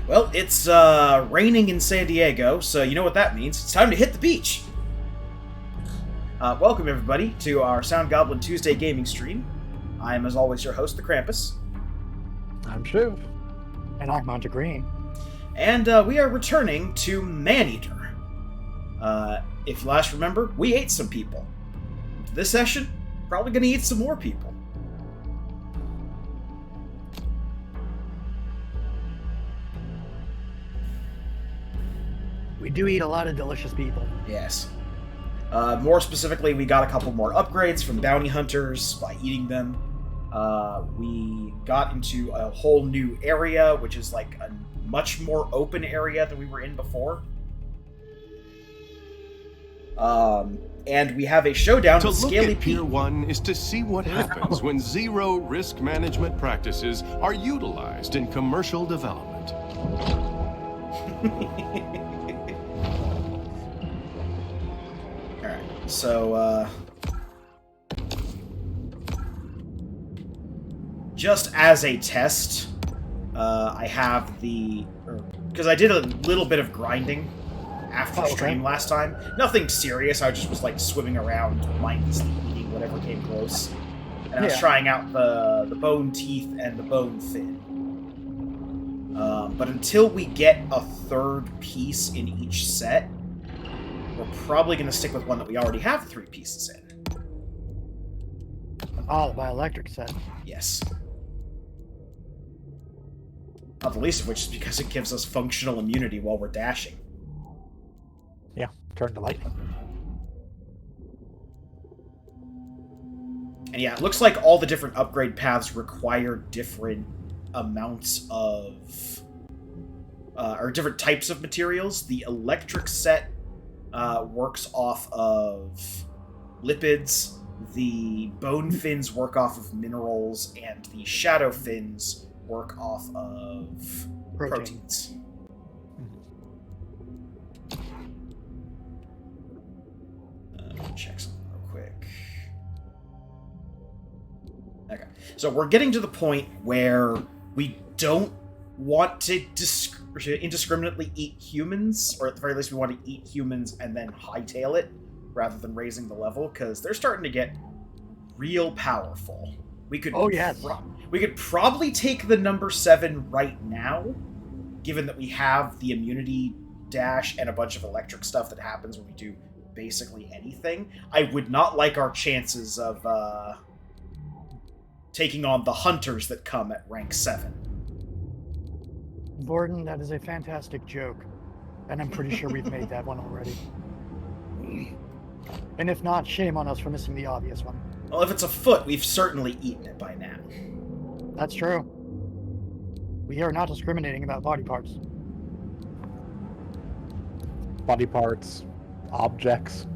Well, it's raining in San Diego, so you know what that means. It's time to hit the beach! Welcome, everybody, to our Sound Goblin Tuesday gaming stream. I am, as always, your host, the Krampus. I'm Shiv. And I'm Monte Green. And we are returning to Maneater. If you last remember, we ate some people. This session, probably going to eat some more people. We do eat a lot of delicious people. Yes. More specifically, we got a couple more upgrades from bounty hunters by eating them. We got into a whole new area, which is like a much more open area than we were in before. And we have a showdown with Scaly To look at Pete. Pier 1 is to see what happens when zero risk management practices are utilized in commercial development. Alright, so, just as a test, I have because I did a little bit of grinding after stream last time. Nothing serious, I just was, like, swimming around, mindlessly eating whatever came close. And I was trying out the bone teeth and the bone fin. But until we get a third piece in each set, we're probably going to stick with one that we already have 3 pieces in. Oh, the bioelectric set. Yes. Not the least of which is because it gives us functional immunity while we're dashing. Yeah, turn to lightning. And yeah, it looks like all the different upgrade paths require different amounts of... or different types of materials. The electric set works off of lipids, the bone fins work off of minerals, and the shadow fins work off of proteins. Check something real quick. Okay, so we're getting to the point where we don't want to indiscriminately eat humans, or at the very least we want to eat humans and then hightail it, rather than raising the level, because they're starting to get real powerful. We could we could probably take the number 7 right now, given that we have the immunity dash and a bunch of electric stuff that happens when we do basically anything. I would not like our chances of taking on the hunters that come at rank 7. Gordon, that is a fantastic joke. And I'm pretty sure we've made that one already. And if not, shame on us for missing the obvious one. Well, if it's a foot, we've certainly eaten it by now. That's true. We are not discriminating about body parts. Body parts, objects.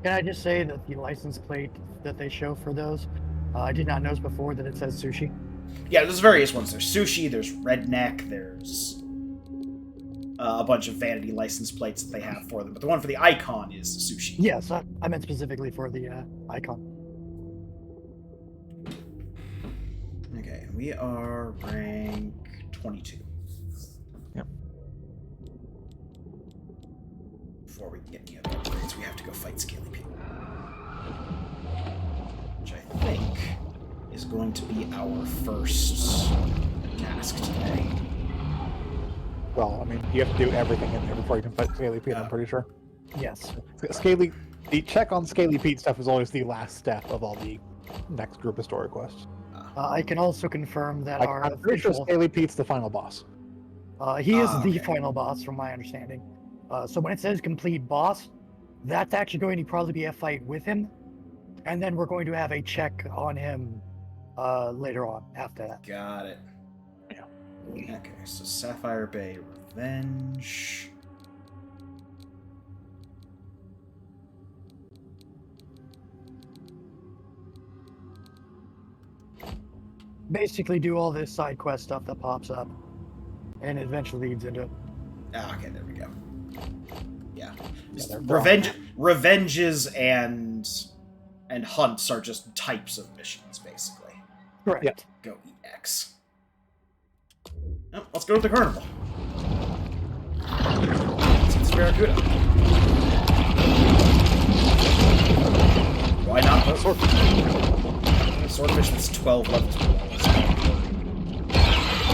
Can I just say that the license plate that they show for those, I did not notice before that it says sushi. Yeah, there's various ones. There's sushi, there's redneck, there's a bunch of vanity license plates that they have for them. But the one for the icon is sushi. Yes, I meant specifically for the icon. Okay, we are rank 22. Yep. Before we can get any other upgrades, we have to go fight Scaly Pete. Which I think is going to be our first task today. Well, I mean, you have to do everything in there before you can fight Scaly Pete, I'm pretty sure. Yes. The check on Scaly Pete stuff is always the last step of all the next group of story quests. I can also confirm that our I'm pretty sure Scaly Pete's the final boss. He is the final boss, from my understanding. So when it says complete boss, that's actually going to probably be a fight with him, and then we're going to have a check on him later on after that. Got it. Yeah. Okay, so Sapphire Bay Revenge. Basically do all this side quest stuff that pops up, and it eventually leads into it. Okay, there we go. Yeah. They're Revenges and hunts are just types of missions, basically. Correct. Yeah. Go eat X. Oh, let's go to the carnival. Let's get Barracuda. Why not the swordfish? Swordfish that's 12 levels below us.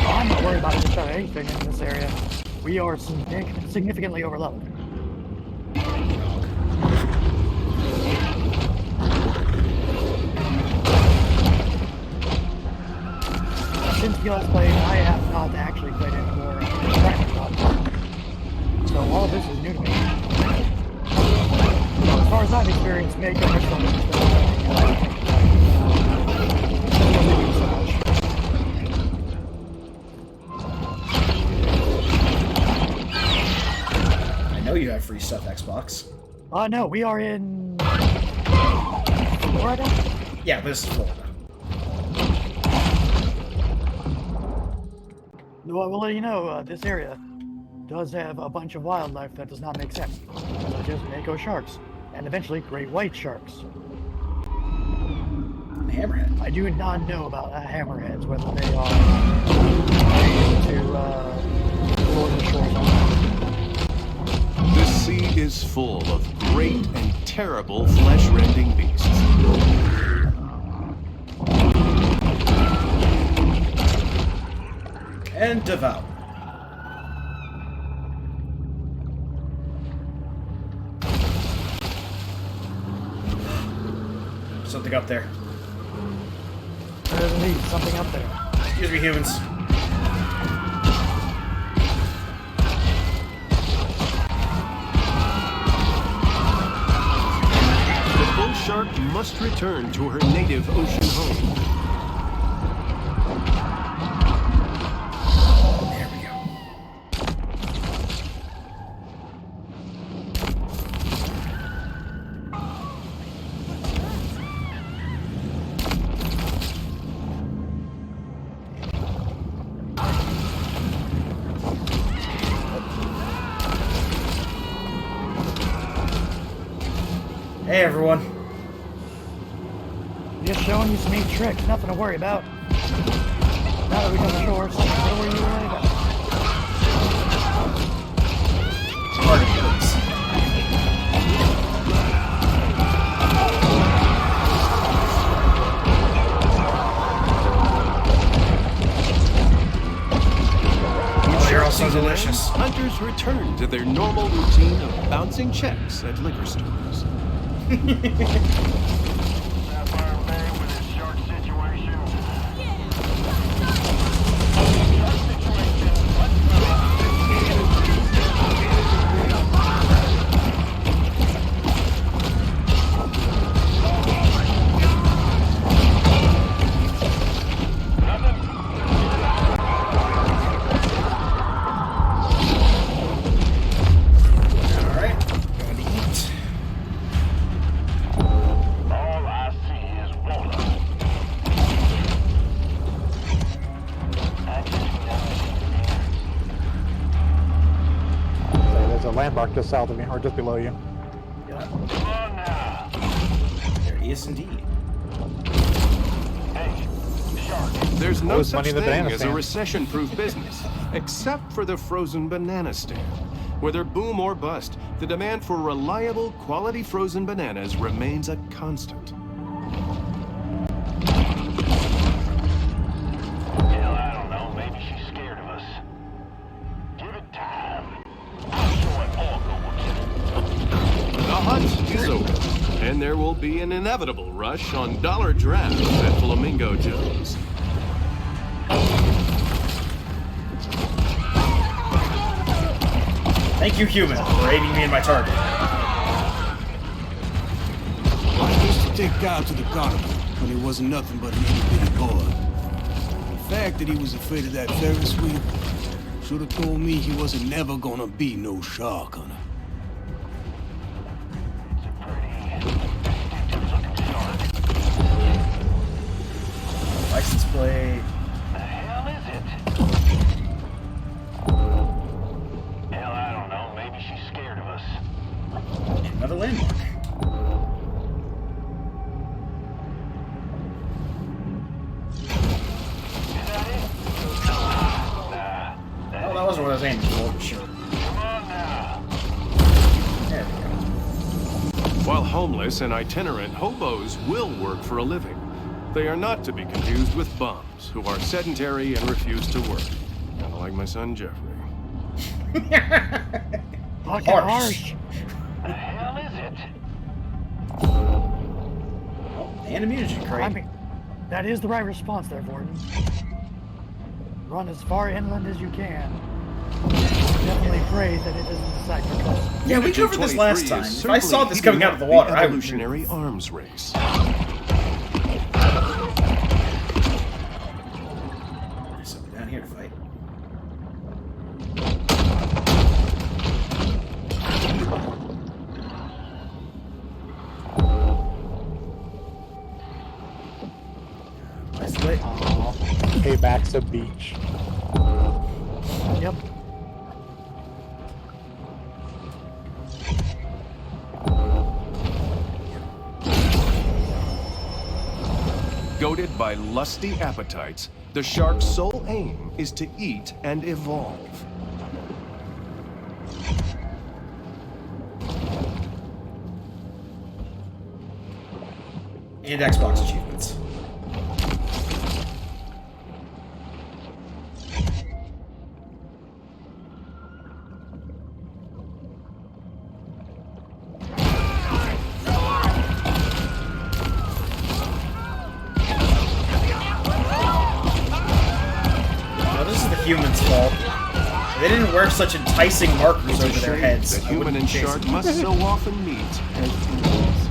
I'm not worried about just about anything in this area. We are significantly overleveled. Since the last play, I have not actually played any more Dragon Ball. So all of this is new to me. So as far as I've experienced, making this one is so much. I know you have free stuff, Xbox. No, we are in Florida? Yeah, but this is Florida. Well, we'll let you know, this area does have a bunch of wildlife that does not make sense, such as mako sharks, and eventually great white sharks. Hammerhead. I do not know about hammerheads, whether they are native to Florida shores or not. The sea is full of great and terrible flesh-rending beasts. And devour. Something up there. There's indeed something up there. Excuse me, humans. The bull shark must return to her native ocean home. There we go. Hey, everyone. Just showing you some neat tricks, nothing to worry about. Now that we come ashore, so where were you worried about? Pardon me, please. Oh, you're all so delicious. Hunters return to their normal routine of bouncing checks at liquor stores. Alright, going to eat. All I see is water. There's a landmark just south of you, or just below you. Come on now. There is indeed. Hey, shark. There's no Always such money in the thing banana as a stand. recession-proof business, except for the frozen banana stand. Whether boom or bust, the demand for reliable, quality frozen bananas remains a constant. Hell, I don't know. Maybe she's scared of us. Give it time. I'm sure Orca will get it. The hunt is over, and there will be an inevitable rush on dollar drafts at Flamingo Joe's. Thank you, human, for aiding me in my target. I used to take God to the carnival when he wasn't nothing but an itty-bitty boy. The fact that he was afraid of that Ferris wheel should have told me he wasn't never gonna be no shark hunter. It's a pretty distinctive-looking shark. License plate. The hell is it? Hell, I don't know. Maybe she's scared of us. Another landmark. Is that it? Nah. was aiming for, but sure. Come on now. There we go. While homeless and itinerant, hobos will work for a living. They are not to be confused with bums, who are sedentary and refuse to work. Kinda like my son Jeffrey. Fucking harsh. The hell is it? Oh, and immunity I crate. mean, that is the right response there, Vorton. Run as far inland as you can. Definitely pray that it doesn't decide to come. Yeah, we Unit covered this last 223 time. is If I saw certainly this coming heating out of the up water, I would. evolutionary arms race. There's something down here to fight. Nice lit. Payback's a beach. Yep. Goaded by lusty appetites, the shark's sole aim is to eat and evolve. And Xbox achievements. Now, this is the humans' fault. If they didn't wear such enticing markers It's a over their shame heads, that I human wouldn't and chase shark them. must so often meet as equals.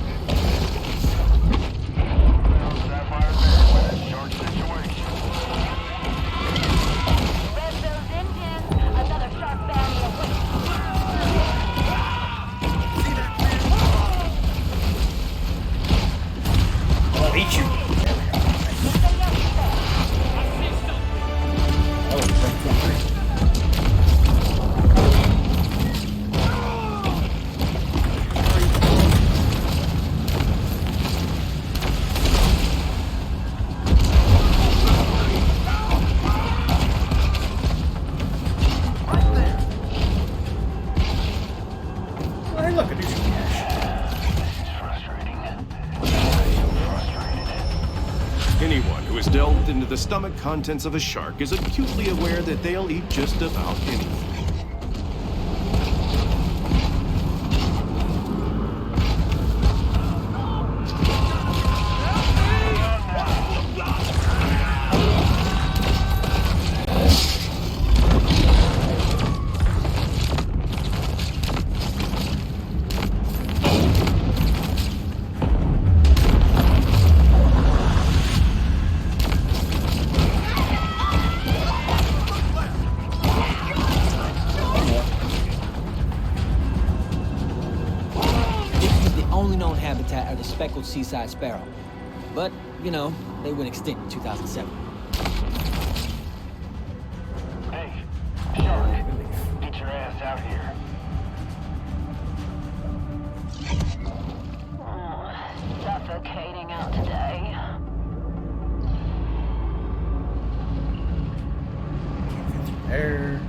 Sapphire Meriwether, short situation. Rev those engines. Another shark bounty awaits. I'll eat you. There we go. Oh, right. Oh, hey, look, a new cache. Frustrating. Anyone who has delved into the stomach contents of a shark is acutely aware that they'll eat just about anything. This is the only known habitat of the speckled seaside sparrow. But, you know, they went extinct in 2007. Hey, shark, get your ass out here. Suffocating out today. There.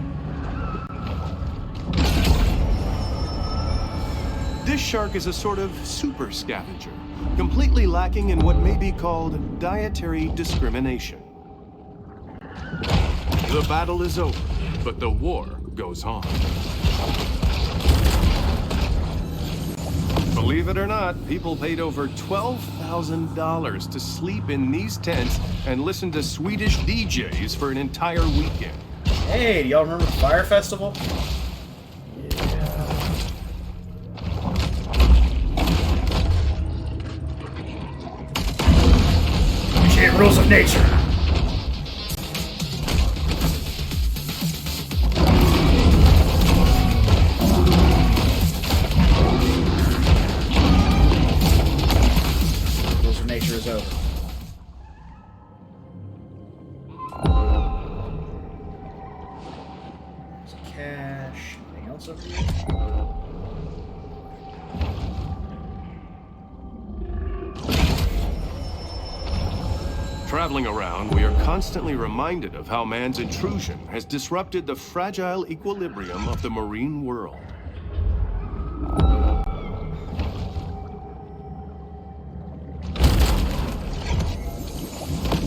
This shark is a sort of super scavenger, completely lacking in what may be called dietary discrimination. The battle is over, but the war goes on. Believe it or not, people paid over $12,000 to sleep in these tents and listen to Swedish DJs for an entire weekend. Hey, do y'all remember the Fire Festival? Appreciate rules of nature. Rules of nature is over. There's a cache. Anything else over here? Traveling around, we are constantly reminded of how man's intrusion has disrupted the fragile equilibrium of the marine world.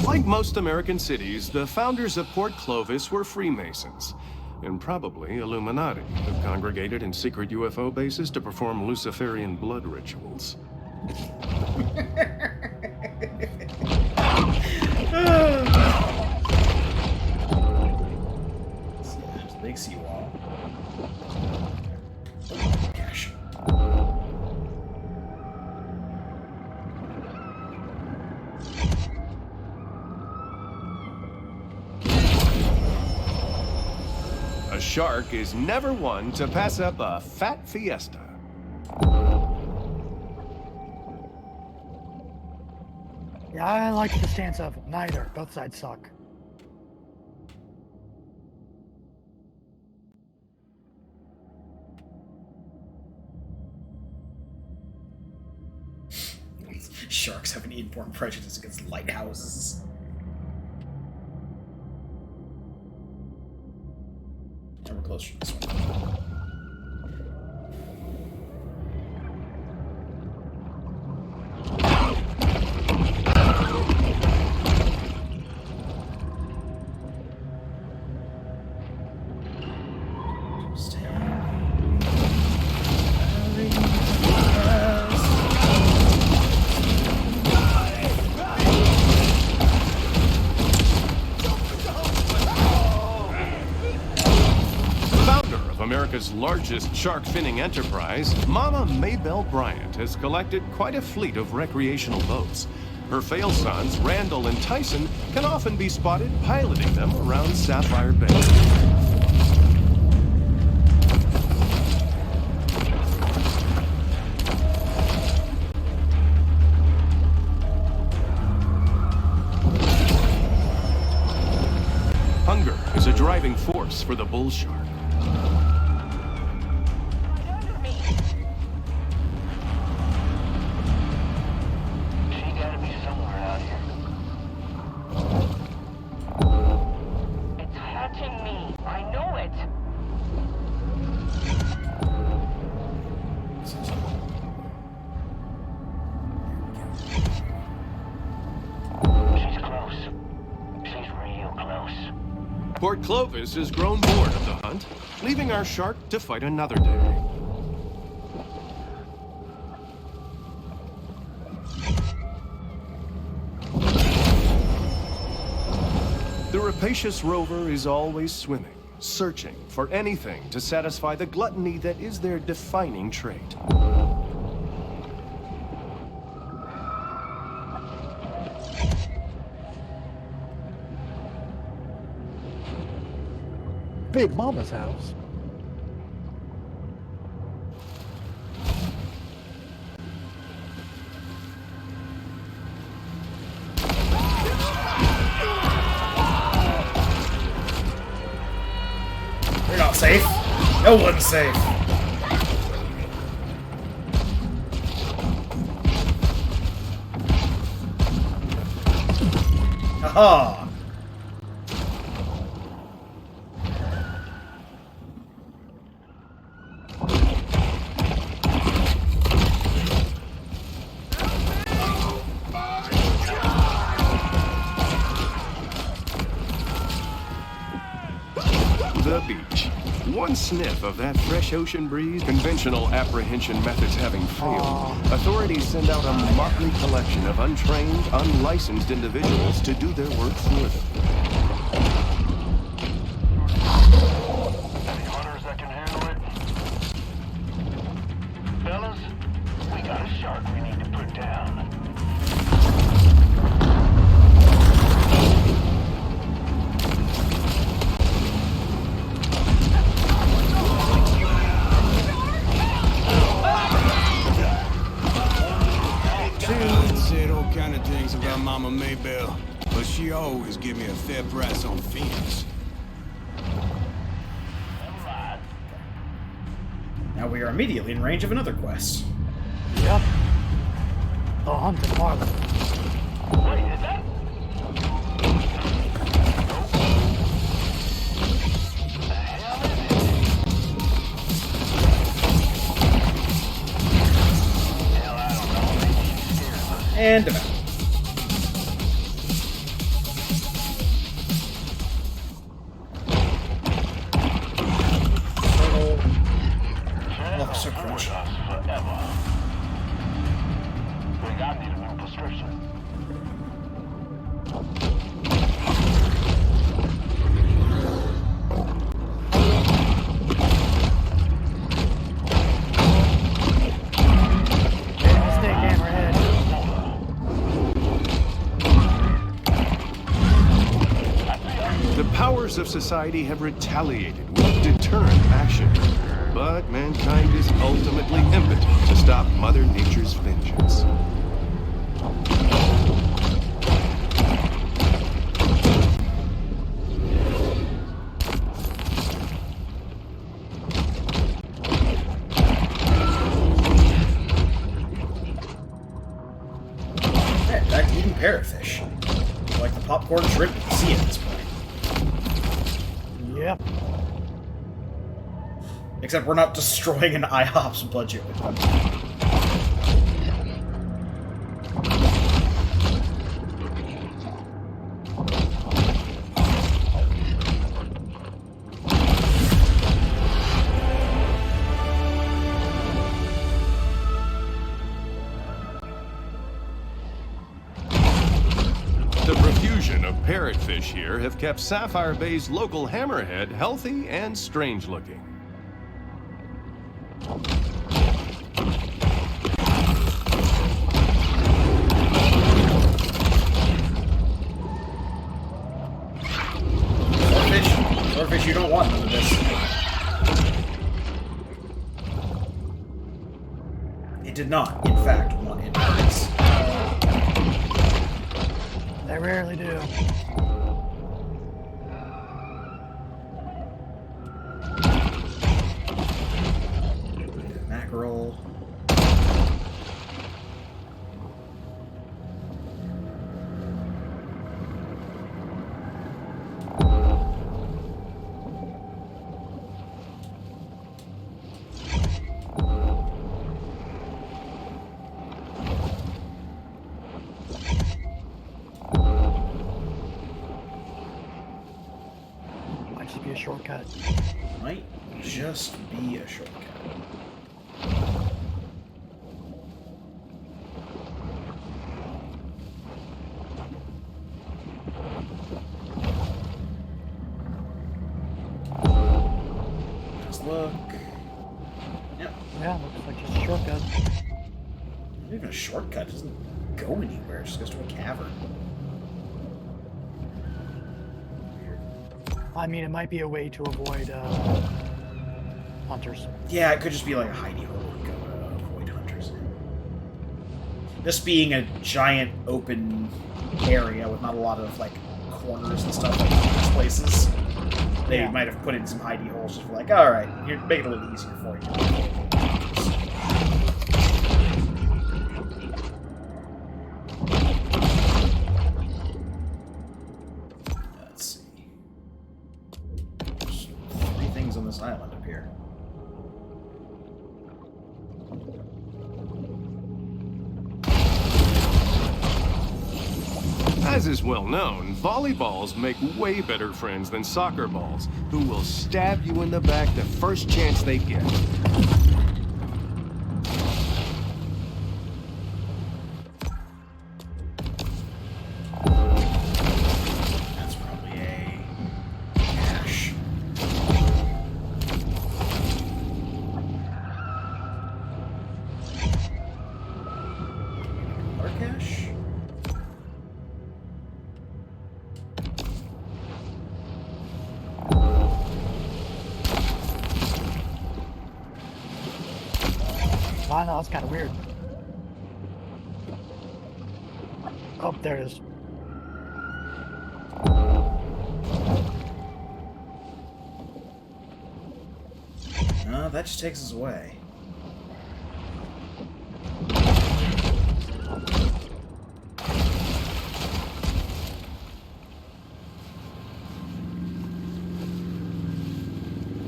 Like most American cities, the founders of Port Clovis were Freemasons, and probably Illuminati, who congregated in secret UFO bases to perform Luciferian blood rituals. Big seawall. Oh, gosh. A shark is never one to pass up a fat fiesta. Yeah, I like the stance of neither. Both sides suck. Sharks have an inborn prejudice against lighthouses. And we're closer to this one. America's largest shark finning enterprise, Mama Maybelle Bryant has collected quite a fleet of recreational boats. Her fail sons, Randall and Tyson, can often be spotted piloting them around Sapphire Bay. Hunger is a driving force for the bull shark. Port Clovis has grown bored of the hunt, leaving our shark to fight another day. The rapacious rover is always swimming, searching for anything to satisfy the gluttony that is their defining trait. Big Mama's house. You're not safe. No one's safe. Aha! The beach. One sniff of that fresh ocean breeze, conventional apprehension methods having failed, authorities send out a motley collection of untrained, unlicensed individuals to do their work for them. Any hunters that can handle it? Fellas, we got a shark we need to put down. Said all kind of things about Mama Maybelle, but she always give me a fair price on Phoenix. Now we are immediately in range of another quest. Yep. The hunt of Marlin. Wait, is that? And devour. Oh, so crunchy. Forever. Think I need a new prescription. Mistake, Hammerhead. The powers of society have retaliated with deterrent action. But mankind is ultimately impotent to stop Mother Nature's vengeance. Yeah, back to eating parrotfish. Like the popcorn shrimp you see at this point. Yep. Except we're not destroying an IHOP's budget with them. The profusion of parrotfish here have kept Sapphire Bay's local hammerhead healthy and strange-looking. Swordfish, you don't want none of this. It did not, in fact, want any of this. They rarely do. Mackerel. Might just be a shortcut. Might just be a shortcut. Let's look. Yep. Yeah, looks like just a shortcut. Not even a shortcut. It doesn't go anywhere. It just goes to a cavern. I mean, it might be a way to avoid hunters. Yeah, it could just be like a hidey hole to avoid hunters. This being a giant open area with not a lot of like corners and stuff like these places, they might have put in some hidey holes just for like, all right, here, make it a little easier for you. Let's see. There's 3 things on this island up here. As is well known, volleyballs make way better friends than soccer balls, who will stab you in the back the first chance they get. That's probably a cache. Our cache? I know, that's kind of weird. Oh, there it is. That just takes us away.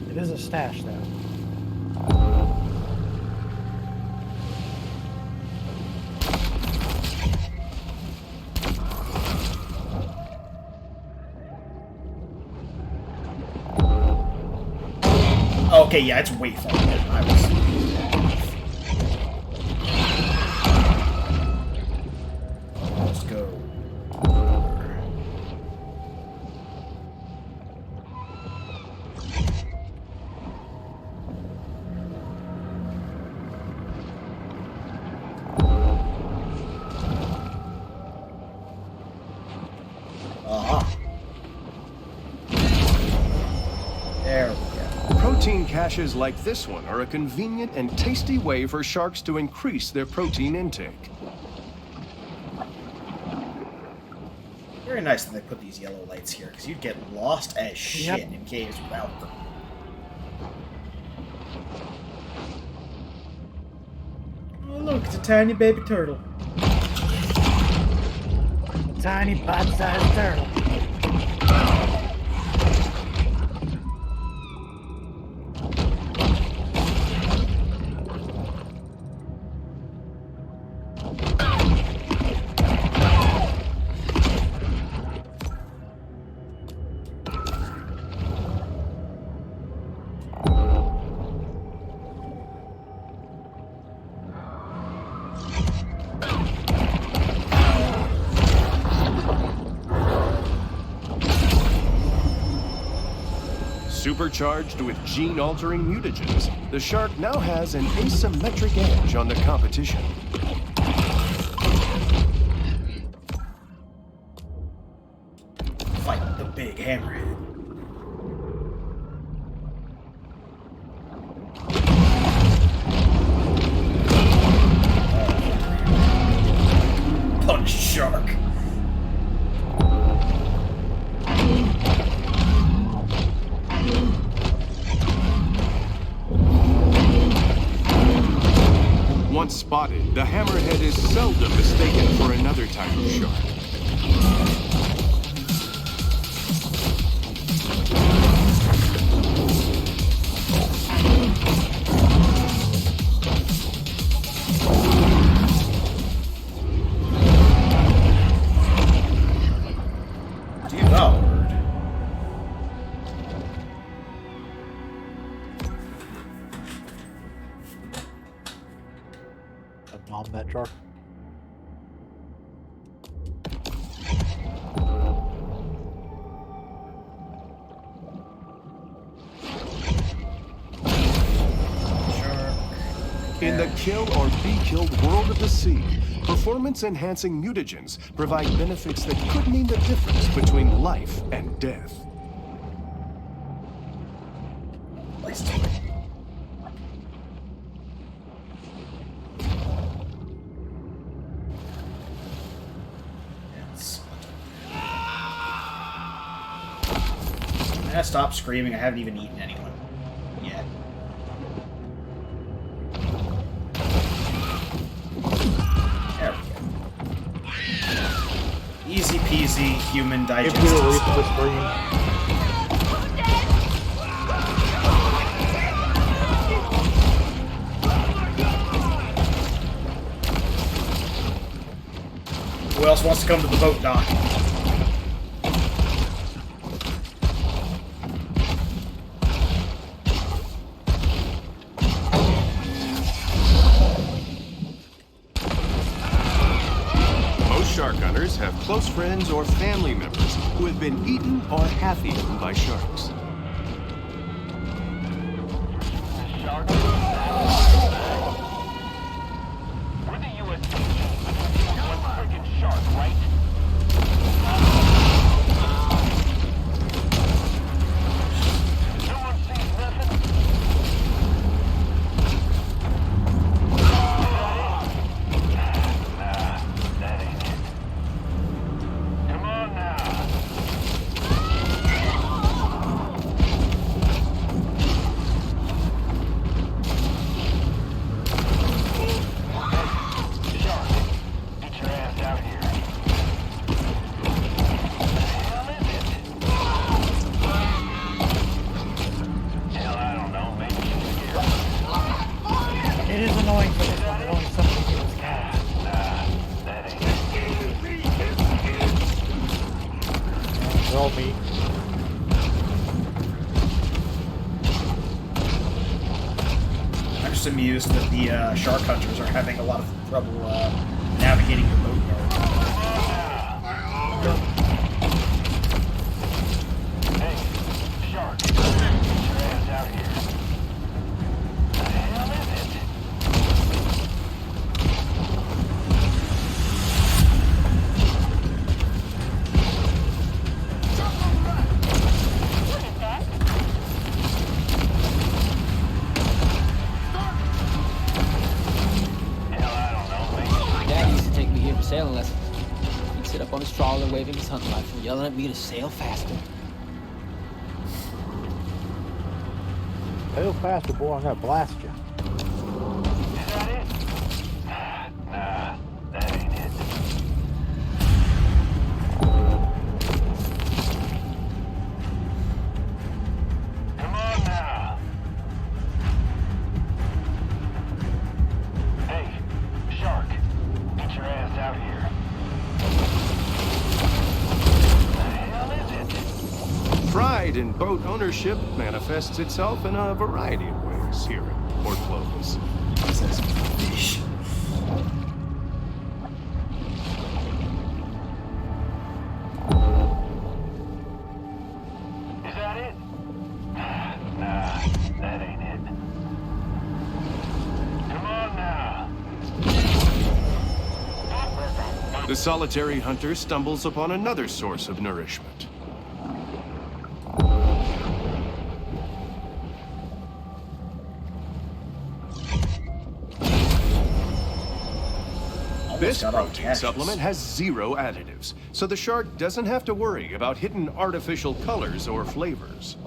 It is a stash, though. okay, yeah, it's way farther than I was. Let's go. There we go. Protein caches like this one are a convenient and tasty way for sharks to increase their protein intake. Very nice that they put these yellow lights here, because you'd get lost as shit Yep. in caves without them. Oh look, it's a tiny baby turtle. A tiny bite-sized turtle. Supercharged with gene-altering mutagens, the shark now has an asymmetric edge on the competition. Fight the big hammerhead. Punch shark. Once spotted, the hammerhead is seldom mistaken for another type of shark. Devoured. A bomb that shark. In the kill or be killed world of the sea, performance-enhancing mutagens provide benefits that could mean the difference between life and death. Place to it. Stop screaming. I haven't even eaten anyone yet. There we go. Easy peasy human If digestion. you release the screen. Who else wants to come to the boat dock? Shark hunters have close friends or family members who have been eaten or half-eaten by sharks. Shark. We're the U.S. One freaking shark, right? No one sees nothing. That ain't it. Come on now. Shark, get your ass out here. Hell is it? Hell, I don't know. Maybe she's scared. It is annoying for this one. It only something to its cat. Nah, that ain't it. They're all meat. just amused that the shark hunters are having a lot of trouble navigating the boatyard. Hey, shark. Get your ass out here. The hell is it? What is that? Hell, I don't know. Maybe Dad used to take me here for sailing lessons. He'd sit up on his trawler waving his hunting rifle, yelling at me to sail faster. Sail faster, boy, I'm gonna blast you. Is that it? Nah, that ain't it. Come on now. Hey, shark, get your ass out here. The hell is it? Pride in boat ownership manifests itself in a variety of ways here at Port Clovis. Says fish. Is that it? Nah, that ain't it. Come on now. The solitary hunter stumbles upon another source of nourishment. This got all protein caches. supplement has 0 additives, so the shark doesn't have to worry about hidden artificial colors or flavors.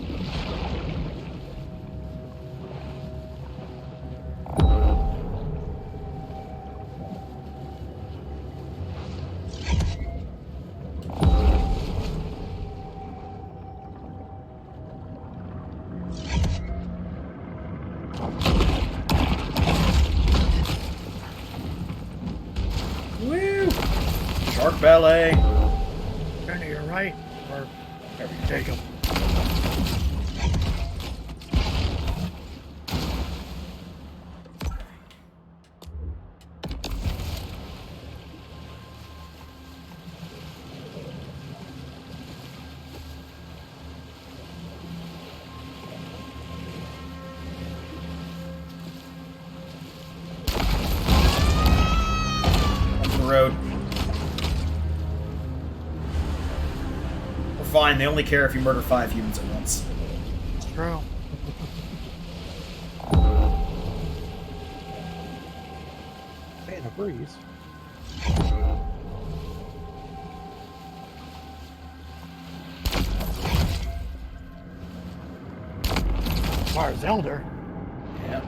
Woo! Shark ballet. Turn to your right, or There we go. there you go. Up the road. We're fine. They only care if you murder 5 humans at once. It's true. Man, a breeze. Mars Elder. Yeah.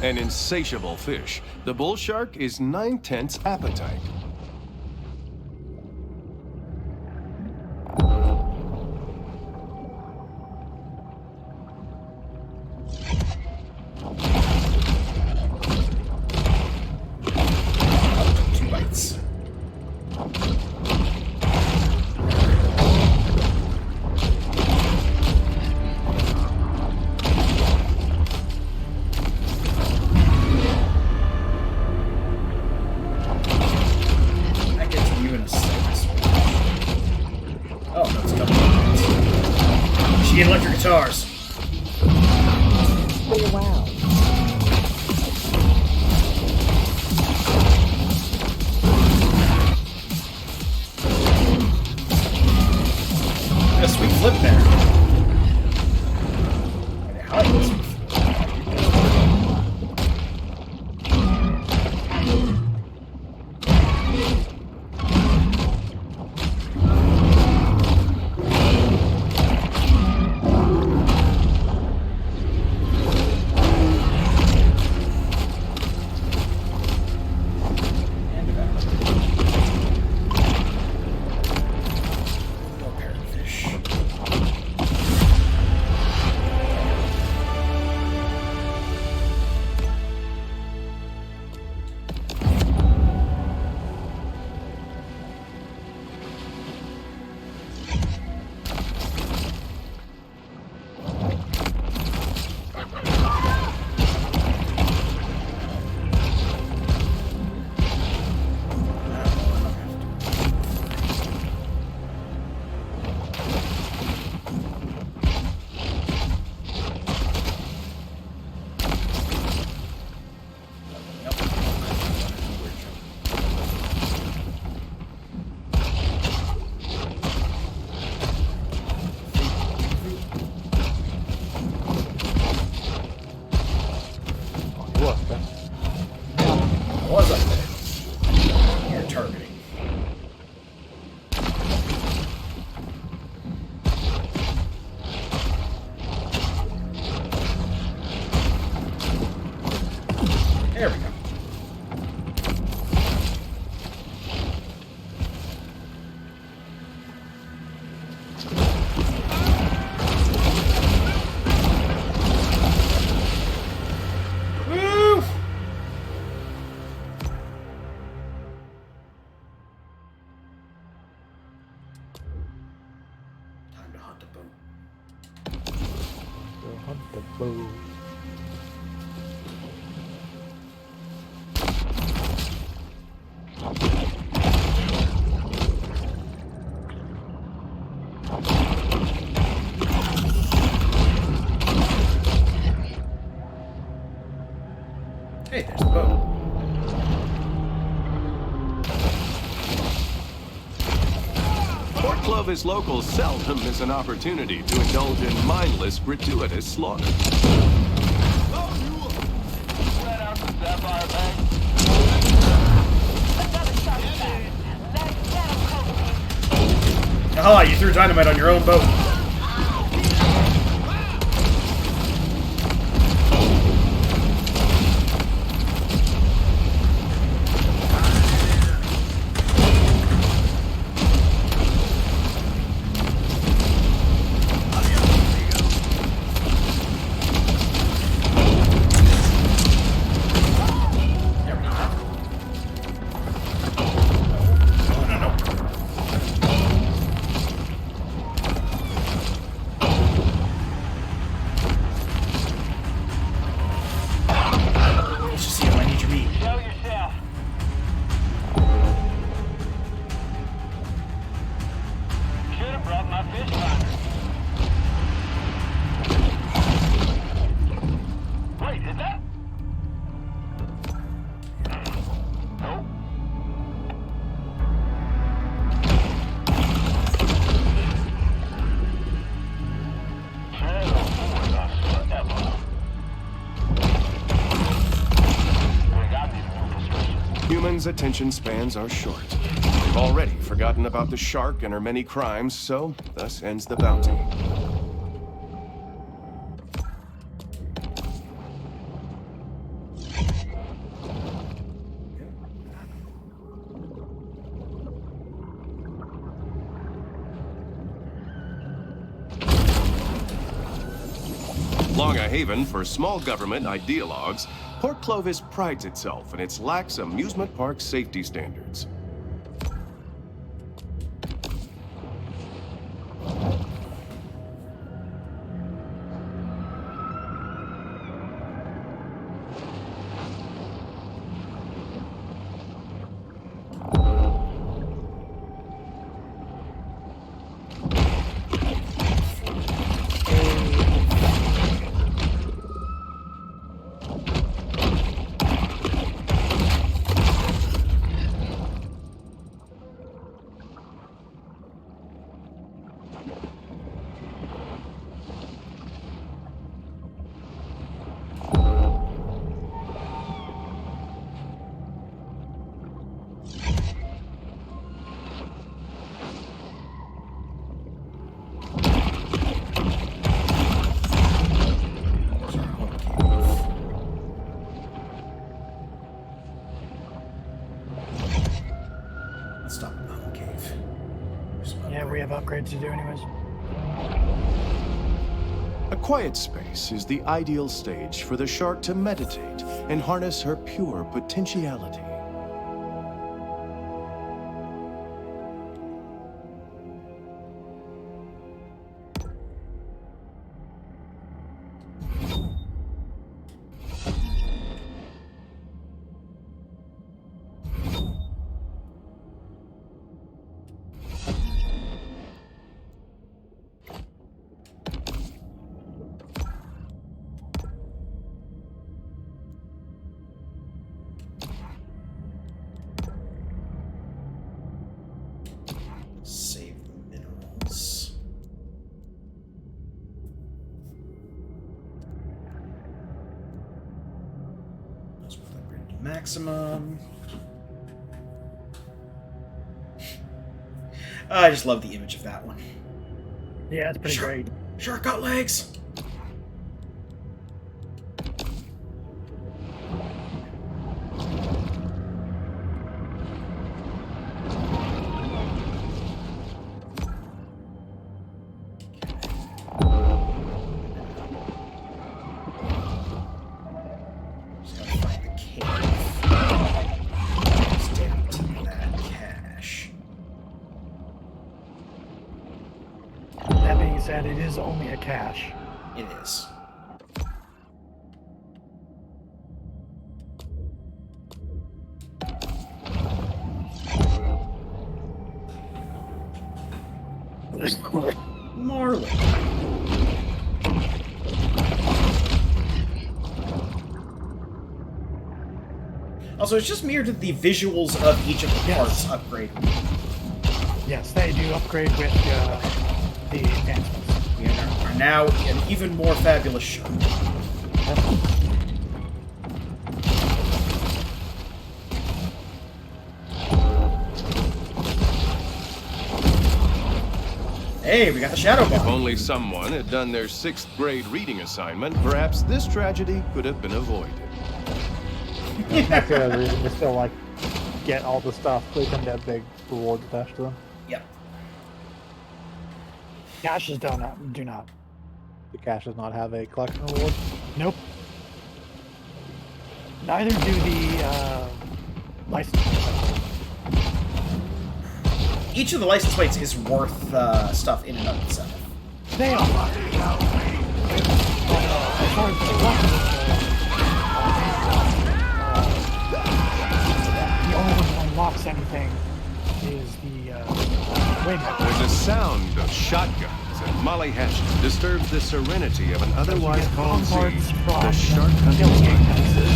An insatiable fish, the bull shark is 9/10 appetite. Two bites. That gets you in a second. Oh, no, it's double. She get electric guitars. Oh, wow. A sweet flip there. How did this hunt a boat. Go hunt the boat. Hey, there's the boat. Port Clovis locals seldom miss an opportunity to indulge in mindless, gratuitous slaughter. Let out the sapphire bag. Another shark attack. That'll cover me. Aha, you threw dynamite on your own boat. Let's just see how I need your meat. Show yourself. Should have brought my fish finder. Wait, is that? Nope. Channel for us forever. They got me the new prescription. Humans' attention spans are short. They've already forgotten about the shark and her many crimes, so thus ends the bounty. Long a haven for small government ideologues, Port Clovis prides itself in its lax amusement park safety standards. Let's stop in the home cave. There's some Yeah, we have upgrades to do anyways. A quiet space is the ideal stage for the shark to meditate and harness her pure potentiality. Save the minerals. Let's put that grid to maximum. I just love the image of that one. Yeah, it's pretty Sure. great. Shark got legs. Just gotta find the cave. Just empty that cache. That being said, it is only a cache. It is. Marley. Also, it's just me, or did the visuals of each of the Yes. parts upgrade? Yes, they do upgrade with the advancements. We are now an even more fabulous show. Hey, we got the shadow If bomb. only someone had done their 6th grade reading assignment, perhaps this tragedy could have been avoided. That's the other reason to still like get all the stuff. They come to have big rewards attached to them. Yep. Caches do not. The cache does not have a collection reward. Nope. Neither do the license plates. Each of the license plates is worth stuff in and of itself. They are. As far as the weapons the only one that unlocks anything is the wing. When the sound of shotguns and molly hatchets disturbs the serenity of an otherwise calm sea, the shark hunting tailgate pieces.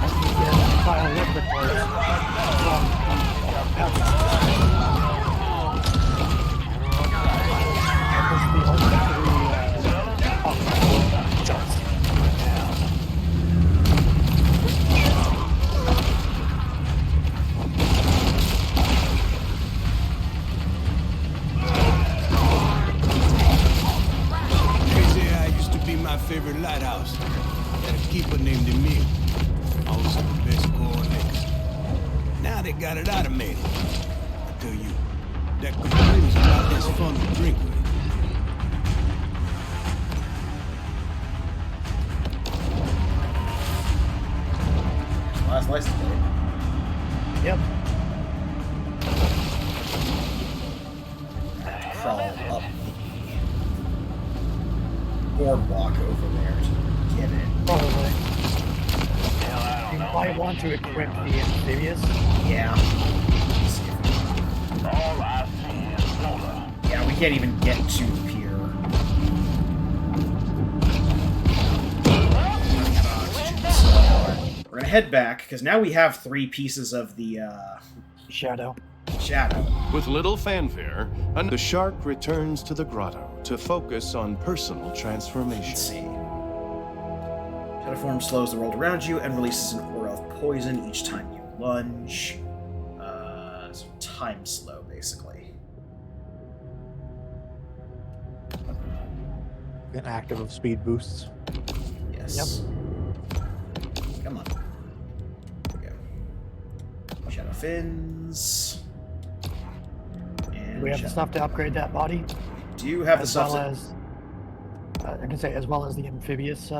And you get file liquid parts from the package. The only three jumps. KZI used to be my favorite lighthouse. Had a keeper named Emil. Always had the best coordinates. Now they got it automated. I tell you, that computer is about as fun to drink with. Last license plate. Yep. Crawl up the boardwalk over there to get it. Probably. You might want to equip the amphibious. Yeah. All I see is water. Yeah, we can't even get to the pier. Running out of oxygen, so we're gonna head back, because now we have 3 pieces of the Shadow. shadow. With little fanfare, the shark returns to the grotto to focus on personal transformation. Let's see. Shadow form slows the world around you and releases an aura of poison each time you lunge. So time slow, basically. An active of speed boosts. Yes. Come on. There we go. Shadow fins. And Do we have the shadow- stuff to upgrade that body? Do you have the As stuff well to- as, I can say, as well as the amphibious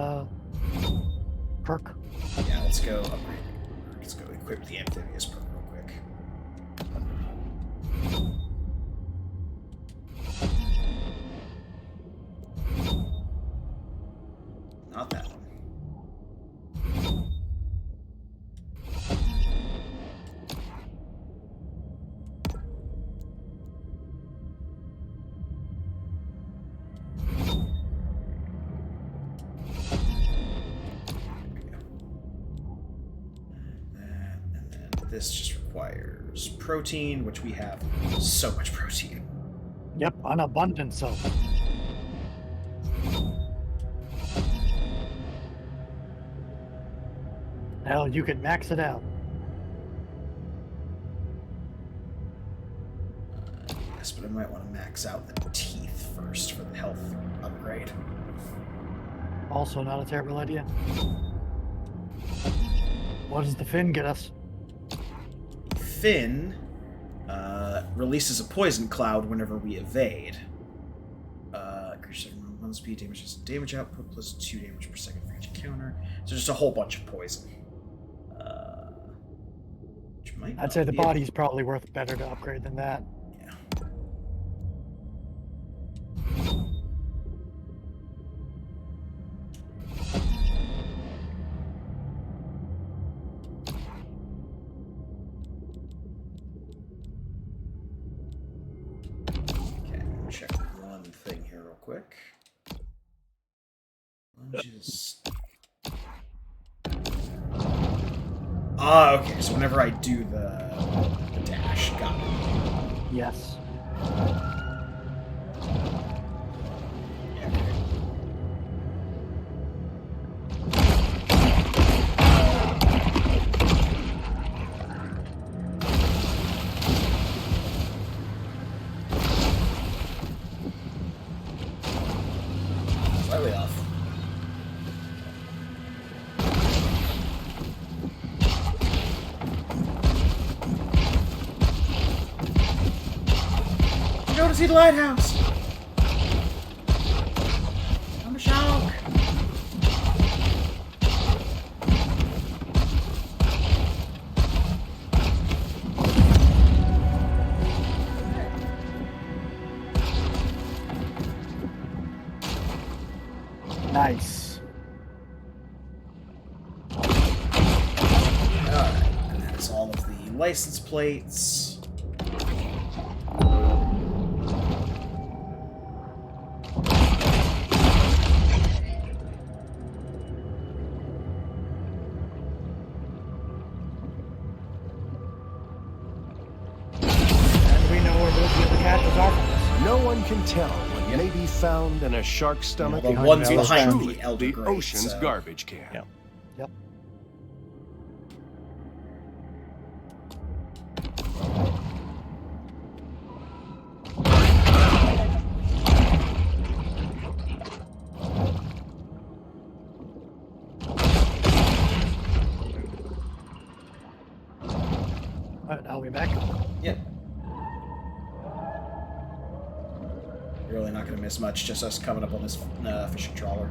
perk. Yeah, let's go upgrade. Let's go equip the amphibious perk real quick. Not that one. And then this just requires protein, which we have so much protein. Yep, an abundance of. Hell, you could max it out. Yes, but I might want to max out the teeth first for the health upgrade. Also, not a terrible idea. What does the fin get us? Fin releases a poison cloud whenever we evade. Creature 1 speed damage output plus 2 damage per second for each encounter. So just a whole bunch of poison. Which might I'd say the be body's probably worth better to upgrade than that. Yeah. quick. Lunges. Okay, so whenever I do the dash, got it. Yes. Yeah, okay. Slightly off. Go to see the lighthouse. I'm a shark. Nice. Alright, and that's all of the license plates. And we know where those other catches are from this. No one can tell what may be found in a shark's stomach. The behind ones the behind Truly, the Elder the Great, ocean's so- garbage can. Yeah. Yep. Alright, I'll be back. Yep. You're really not going to miss much, just us coming up on this fishing trawler.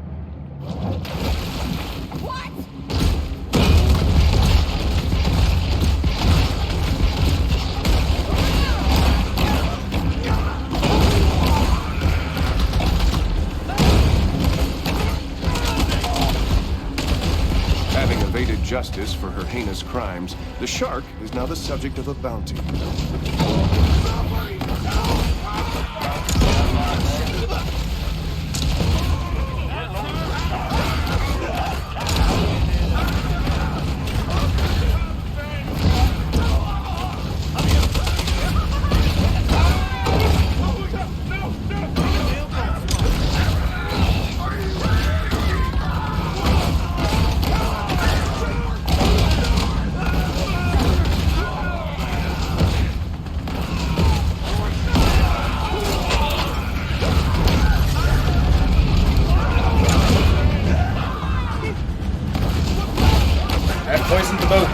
Having evaded justice for her heinous crimes, the shark is now the subject of a bounty. I've poisoned the boat.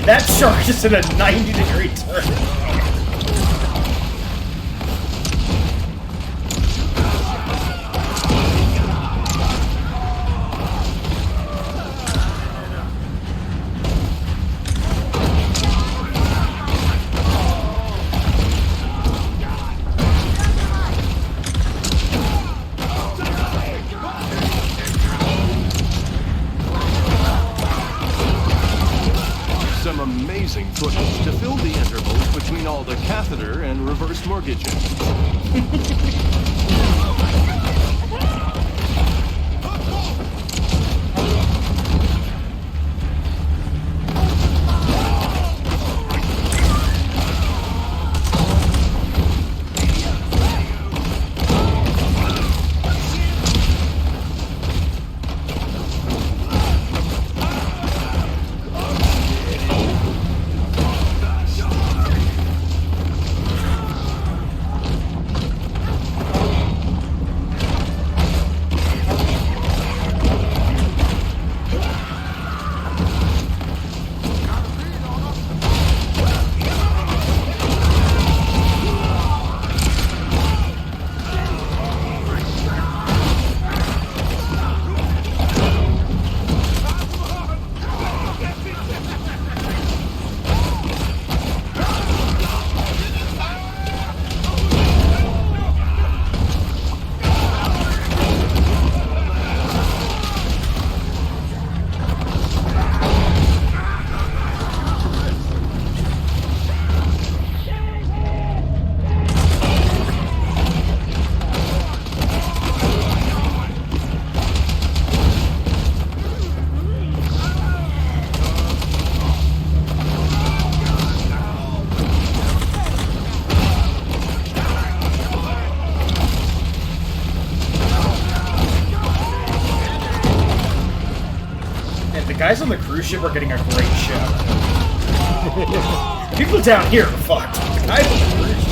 That shark just did a 90-degree turn. Some amazing footage to fill the intervals between all the catheter and reverse mortgages. guys on the cruise ship are getting a great show. People down here are fucked. The guys on the cruise ship.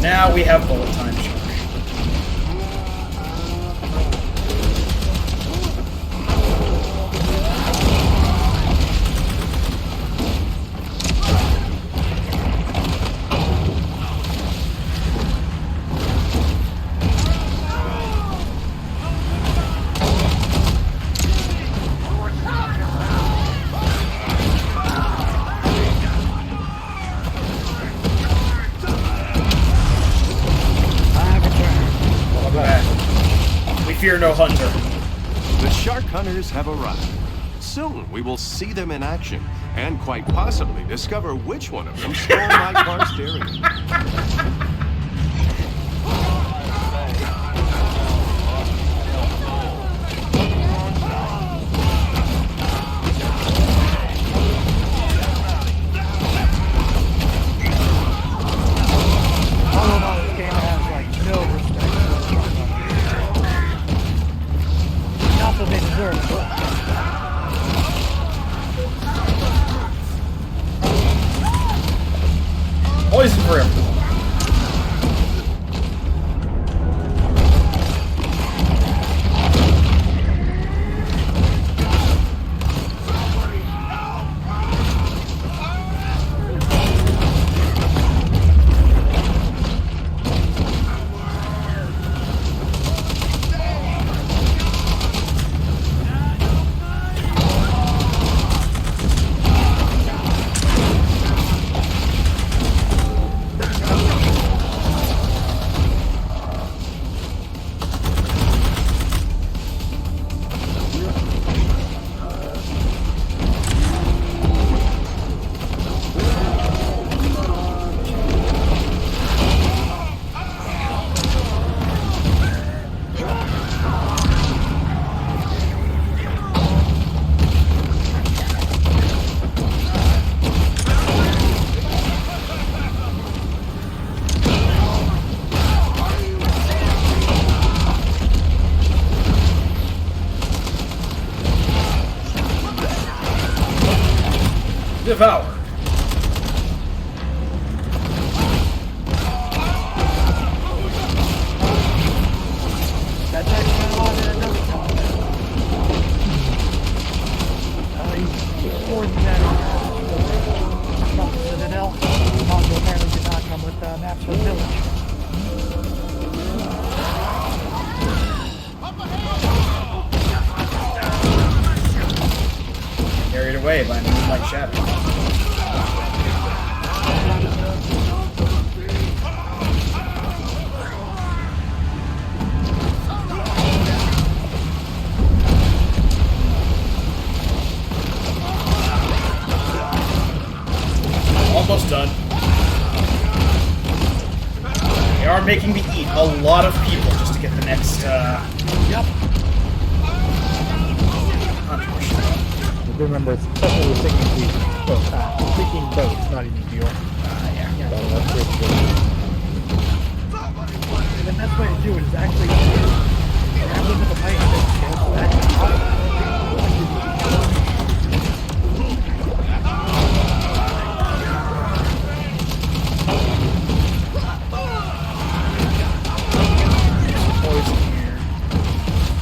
Now we have bullet time, Shark. Fear no hunter. The shark hunters have arrived. Soon we will see them in action, and quite possibly discover which one of them stole my car stereo. Poison for everyone. Devoured. That's actually a lot of another time. He's more than that. From the Citadel. Also apparently did not come with maps for the village. Carried away by a moonlight shadow. Almost done. They are making me eat a lot of people just to get the next, Yep. Remember, especially with sinking boats, not even fuel. yeah. So that's pretty good. And the best way to do it is actually grab them with a pipe and cancel that.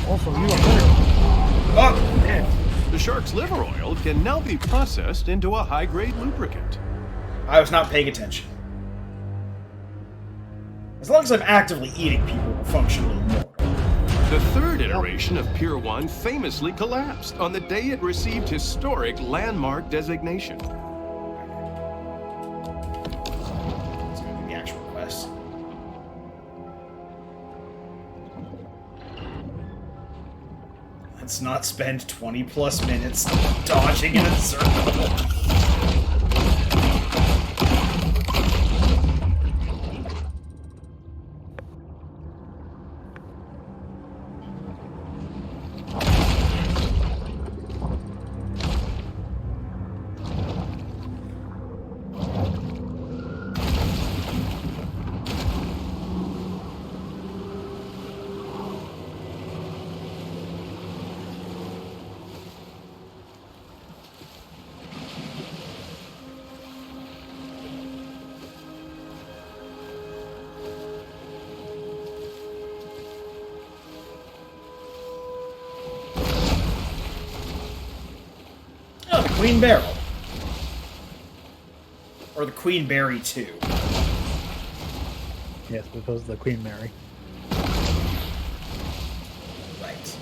Also, you are hurt. Oh! Dead. The shark's liver oil can now be processed into a high-grade lubricant. I was not paying attention. As long as I'm actively eating people, we're functionally immortal. The third iteration of Pier 1 famously collapsed on the day it received historic landmark designation. It's gonna be the actual quest. Let's not spend 20 plus minutes dodging in a circle. Oh, the Queen Barrel. Or the Queen Berry 2. Yes, because of the Queen Mary. Right.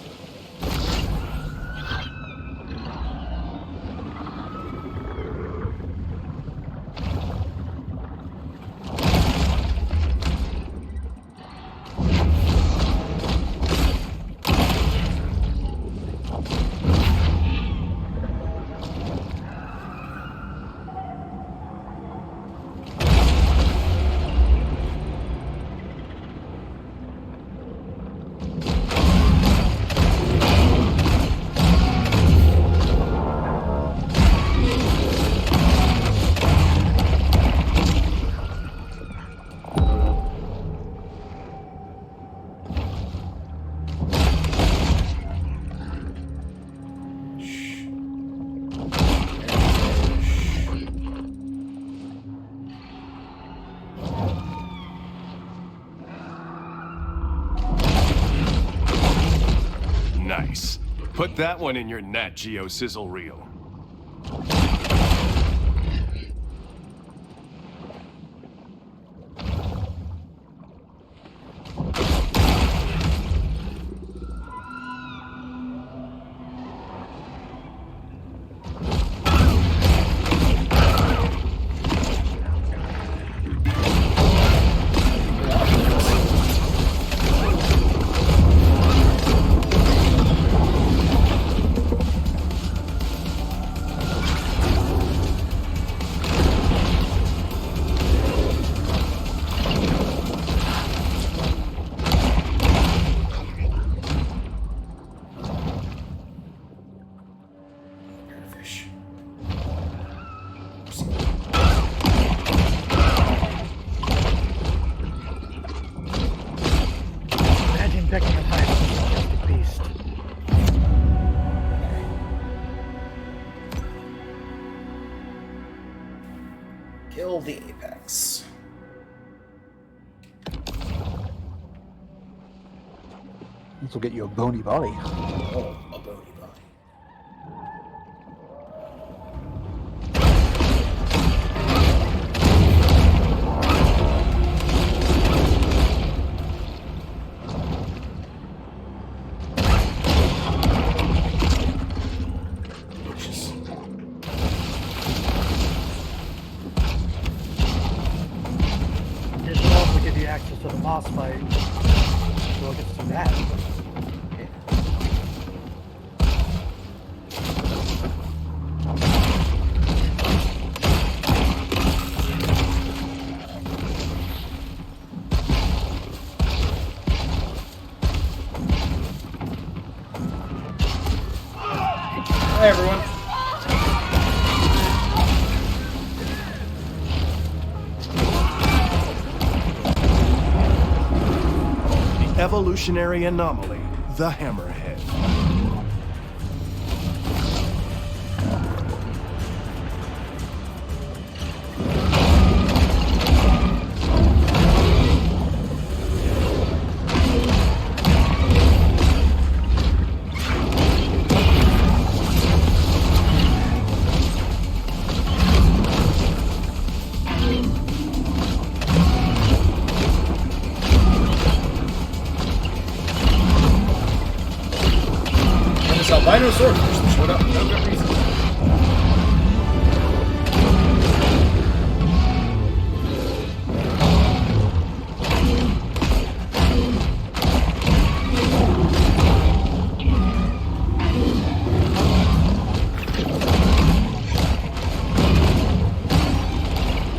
Nice. Put that one in your Nat Geo sizzle reel. Fish. Imagine picking a fight with a majestic beast. Kill the apex. This will get you a bony body. Oh, a bony body. Delicious. This will also give you access to the boss fight. So we'll get to that. Hi, everyone. The evolutionary anomaly, the Hammerhead. this albino swordfish that showed up for no good reason.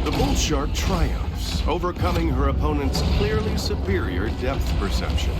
The bull shark triumphs, overcoming her opponent's clearly superior depth perception.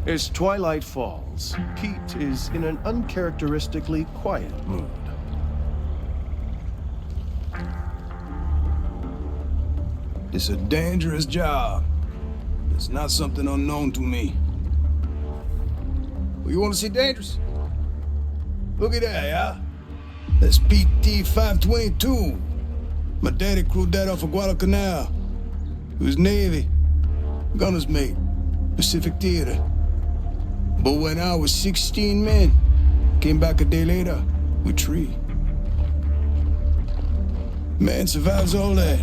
As twilight falls, Pete is in an uncharacteristically quiet mood. It's a dangerous job. It's not something unknown to me. Well, you want to see dangerous? Look at that, yeah? That's PT 522. My daddy crewed that off of Guadalcanal. He was Navy. Gunner's mate. Pacific Theater. But when I was 16 men, came back a day later with 3. Man survives all that,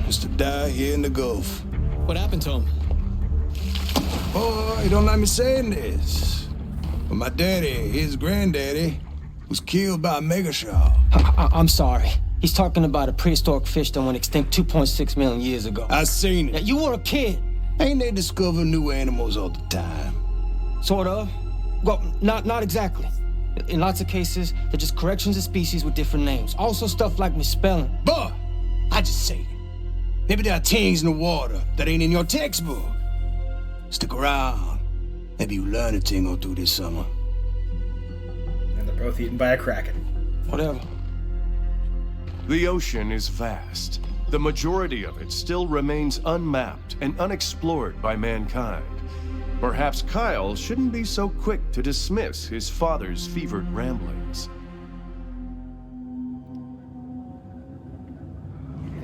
just to die here in the Gulf. What happened to him? Oh, you don't like me saying this, but my daddy, his granddaddy, was killed by a mega shark. I'm sorry. He's talking about a prehistoric fish that went extinct 2.6 million years ago. I seen it. Now, you were a kid. Ain't they discover new animals all the time? Sort of. Well, not exactly. In lots of cases, they're just corrections of species with different names. Also stuff like misspelling. But I just say it. Maybe there are things in the water that ain't in your textbook. Stick around. Maybe you learn a thing or two this summer. And they're both eaten by a kraken. Whatever. The ocean is vast. The majority of it still remains unmapped and unexplored by mankind. Perhaps Kyle shouldn't be so quick to dismiss his father's fevered ramblings.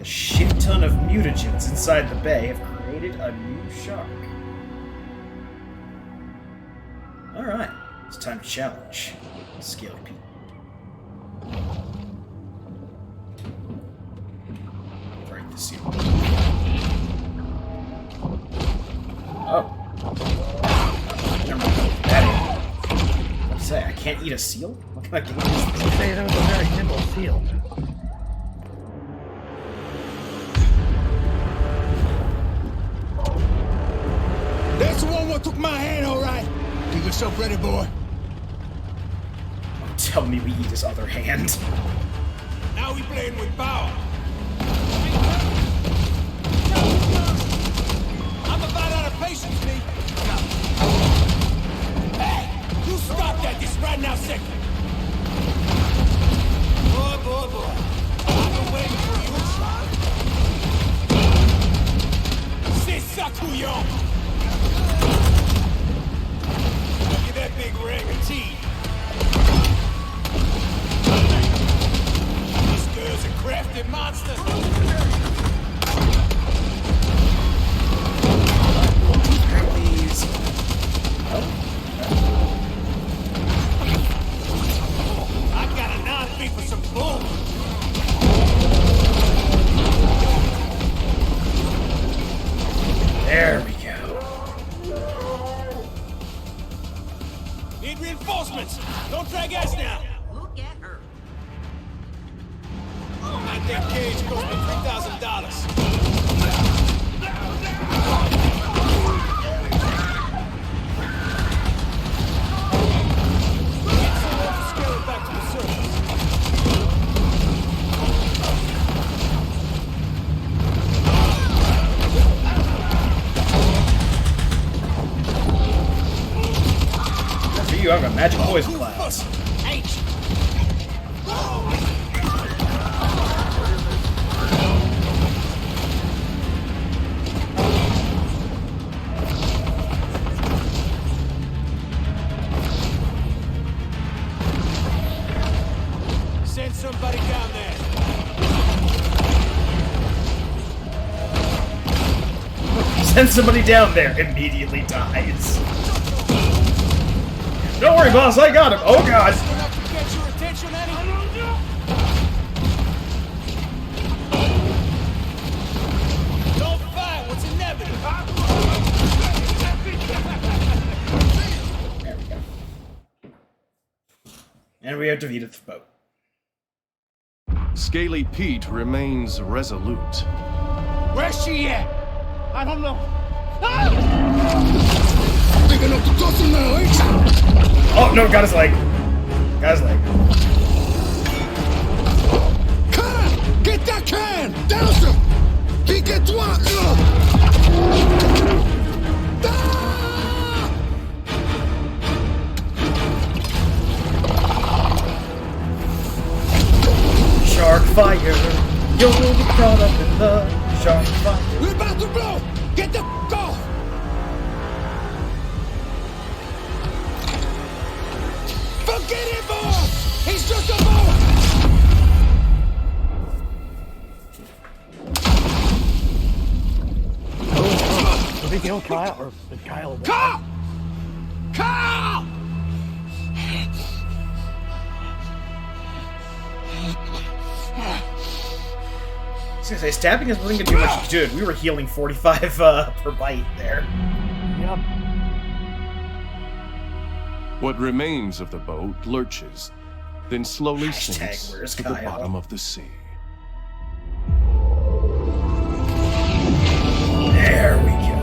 A shit ton of mutagens inside the bay have created a new shark. Alright, it's time to challenge Scaly Pete. Break the seal. Oh. Never mind. What to say? I can't eat a seal? What kind of game is this? You say that was a very nimble seal. That's the one what took my hand, all right. Get yourself ready, boy. Don't tell me we eat his other hand. Now we playing with power. I'm about out of patience, me. Hey, you stop that this right now, second. Boy. I've been waiting for you. C'est ça, couillon. Look at that big ring of teeth. This girl's a crafty monster. Please. I got a 9 feet for some bull. There we go. you, I've got magic poison clouds. Send somebody down there. Send somebody down there. Immediately dies. Don't worry, boss. I got him. Oh god. Enough to get your attention, Eddie? Don't fight what's inevitable. There we go. And we have defeated the boat. Scaly Pete remains resolute. Where's she at? I don't know. Big enough to toss him now, ain't you? Oh no, got his leg. Got his leg. Can! Get that can! Douse him! Pique-toi! Shark fire. You'll be caught up in the shark fire. We're about to blow! Get the off! Forget it, boss! He's just a boat! Did they kill Kyle? Or did Kyle? Kyle! Kyle! I was gonna say, stabbing us wasn't gonna do much good. We were healing 45 per bite there. Yep. What remains of the boat lurches, then slowly sinks where's to the Kyle? bottom of the sea. There we go.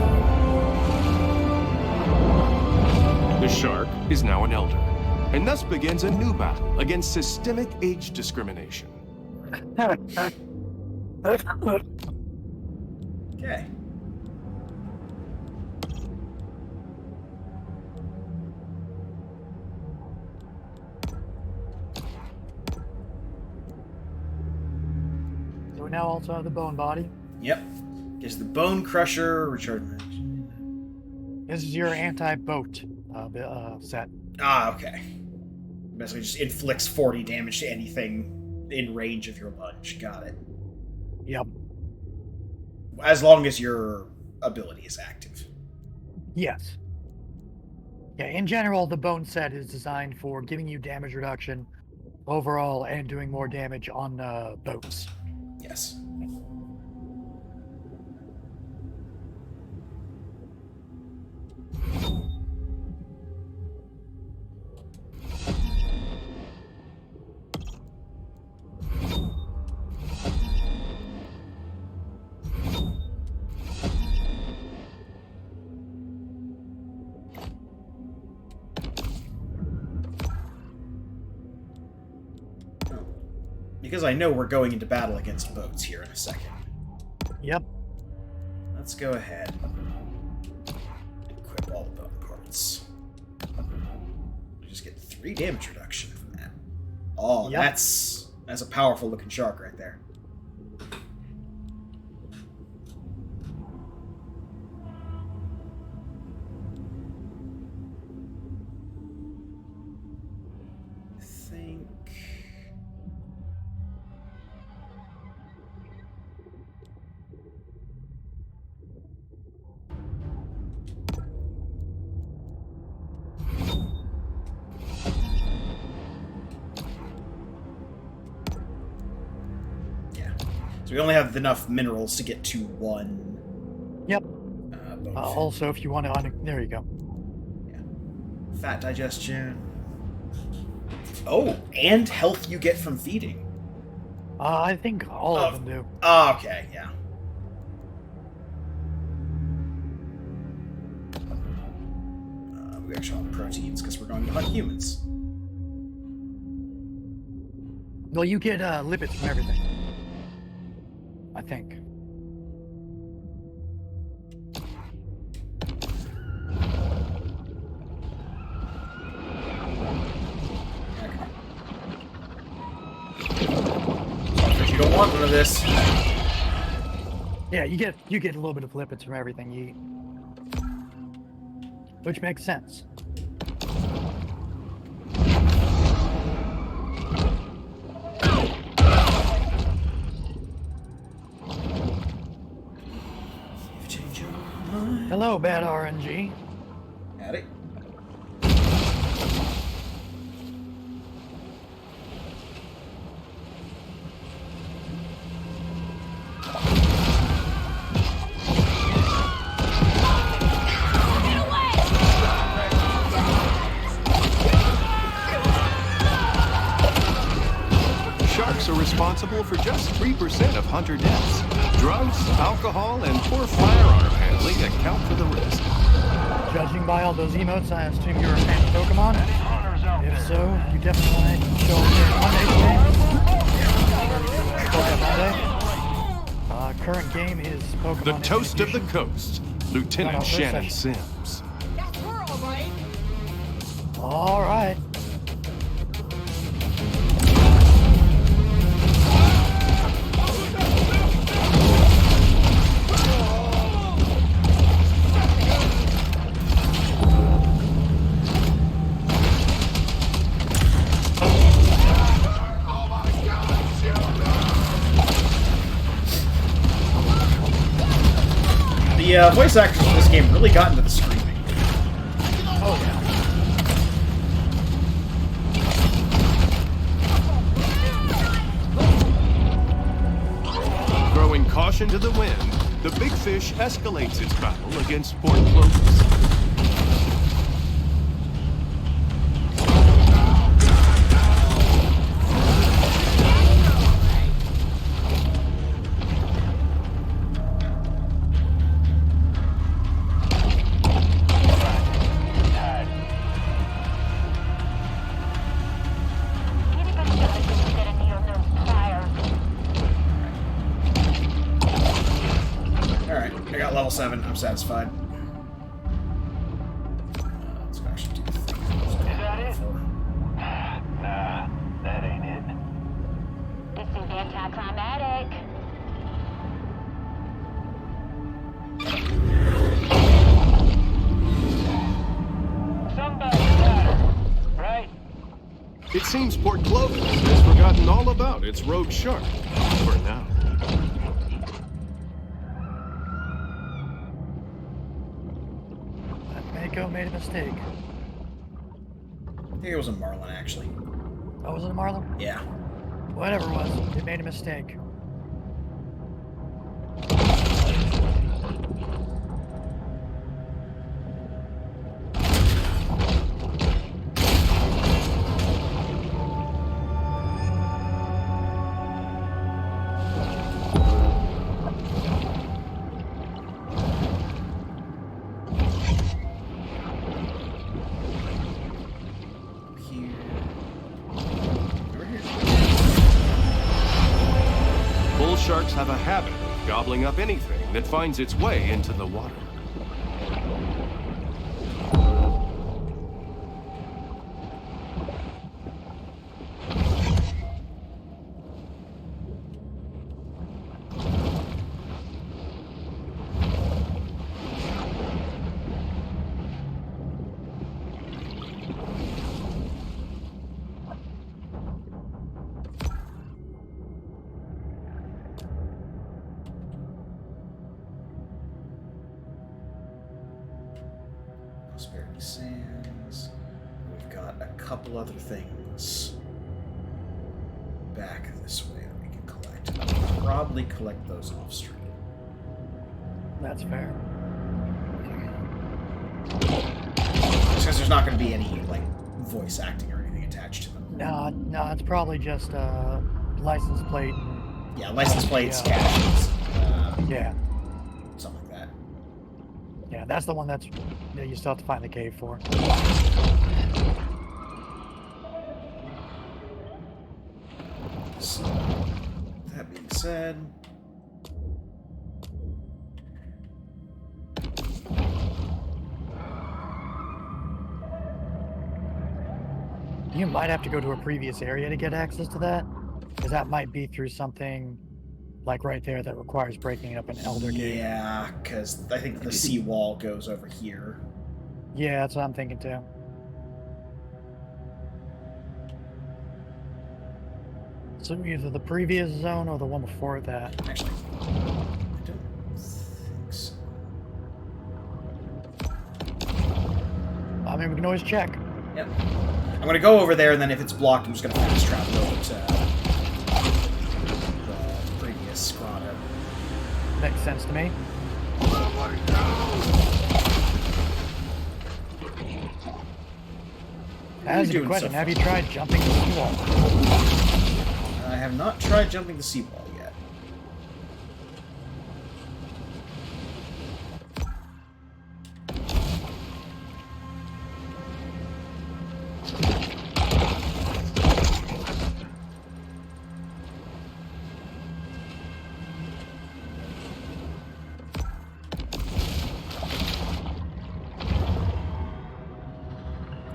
The shark is now an elder, and thus begins a new battle against systemic age discrimination. Okay. So we now also have the bone body. Yep. Is the bone crusher recharge? This is your anti-boat set. Ah, okay. Basically, just inflicts 40 damage to anything in range of your lunge. Got it. Yep. As long as your ability is active. Yes. Yeah, in general, the bone set is designed for giving you damage reduction overall and doing more damage on boats. Yes. Because I know we're going into battle against boats here in a second. Yep. Let's go ahead and equip all the bone parts. Just get 3 damage reduction from that. Oh, Yep. that's a powerful looking shark right there. I think. So we only have enough minerals to get to 1. Yep. Bone Also, if you want to, there you go. fat digestion. Oh, and health you get from feeding. I think all of them do. Oh, okay, yeah. We actually want proteins because we're going to hunt humans. Well, you get lipids from everything. I think. want none of this. Yeah, you get a little bit of lipids from everything you eat, which makes sense. Hello, bad RNG. At it. Sharks are responsible for just 3% of hunter deaths. Drugs, alcohol, and poor firearm handling account for the rest. Judging by all those emotes, I assume you're a fan of Pokemon. If so, you definitely want to show up during Monday's game. Current game is Pokemon. The toast of the Execution. coast, Lieutenant First Shannon session. Sims. All right. The voice actors in this game really got into the screaming. Oh yeah. Throwing caution to the wind, the big fish escalates its battle against Port Clovis. Get a good shot if you get a needle nose pliers. Alright, I got level 7. I'm satisfied. Let's actually do the thing. Is that it? Nah, that ain't it. This is anticlimactic. Somebody got her, right? It seems Port Clovis has forgotten all about its rogue shark. For now. Mako made a mistake. I think it was a Marlin, actually. Oh, was it a Marlin? Yeah. Whatever it was, it made a mistake. Here. Over here. Bull sharks have a habit of gobbling up anything that finds its way into the water. Prosperity Sands. We've got a couple other things back this way that we can collect. I'll probably collect those off stream. That's fair. Just because there's not going to be any like voice acting or anything attached to them. No, it's probably just license plate. Yeah, license plates, Yeah. caches, Yeah, something like that. yeah, that's the one that you still have to find the cave for. So, that being said, You might have to go to a previous area to get access to that, because that might be through something like right there, that requires breaking up an elder gate. Yeah, because I think the seawall goes over here. Yeah, that's what I'm thinking too. So either the previous zone or the one before that. Actually, I don't think so. I mean, we can always check. Yep. I'm gonna go over there, and then if it's blocked, I'm just gonna fast travel over to the previous grotto. Makes sense to me. As a doing question, so have you tried jumping the seawall? I have not tried jumping the seawall yet.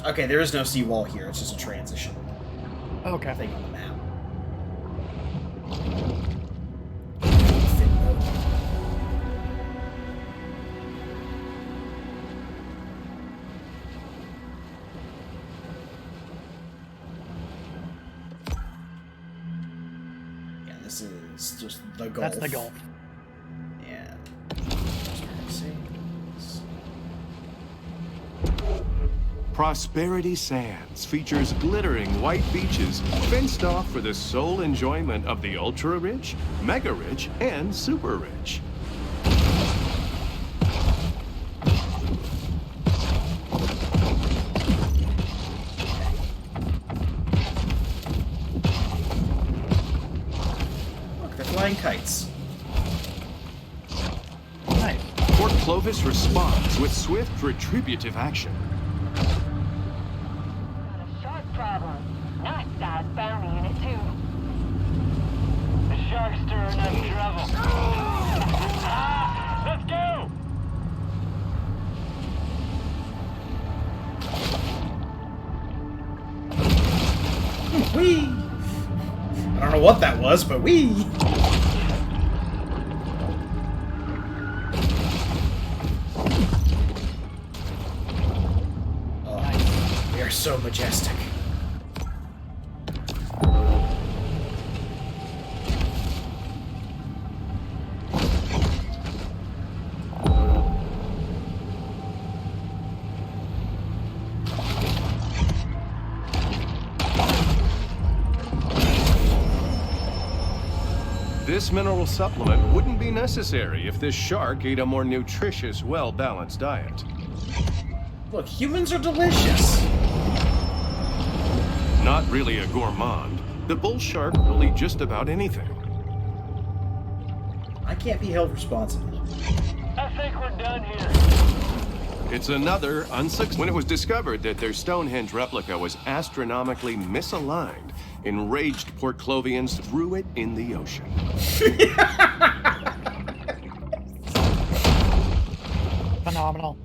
Okay, there is no seawall here. It's just a transition Okay. thing on the map. Yeah, this is just the Gulf. That's the Gulf. Yeah. Prosperity Sands features glittering white beaches fenced off for the sole enjoyment of the ultra-rich, mega-rich, and super-rich. Look, they're flying kites. Nice. Port Clovis responds with swift retributive action. Got a shark problem. Nice size bounty unit, too. The shark's stirring up trouble. Let's go! Whee! I don't know what that was, but whee! Oh, they are so majestic. This mineral supplement wouldn't be necessary if this shark ate a more nutritious, well-balanced diet. Look, humans are delicious. Not really a gourmand, the bull shark will eat just about anything. I can't be held responsible. I think we're done here. It's another unsuccessful. When it was discovered that their Stonehenge replica was astronomically misaligned, enraged Port Clovians threw it in the ocean. Phenomenal.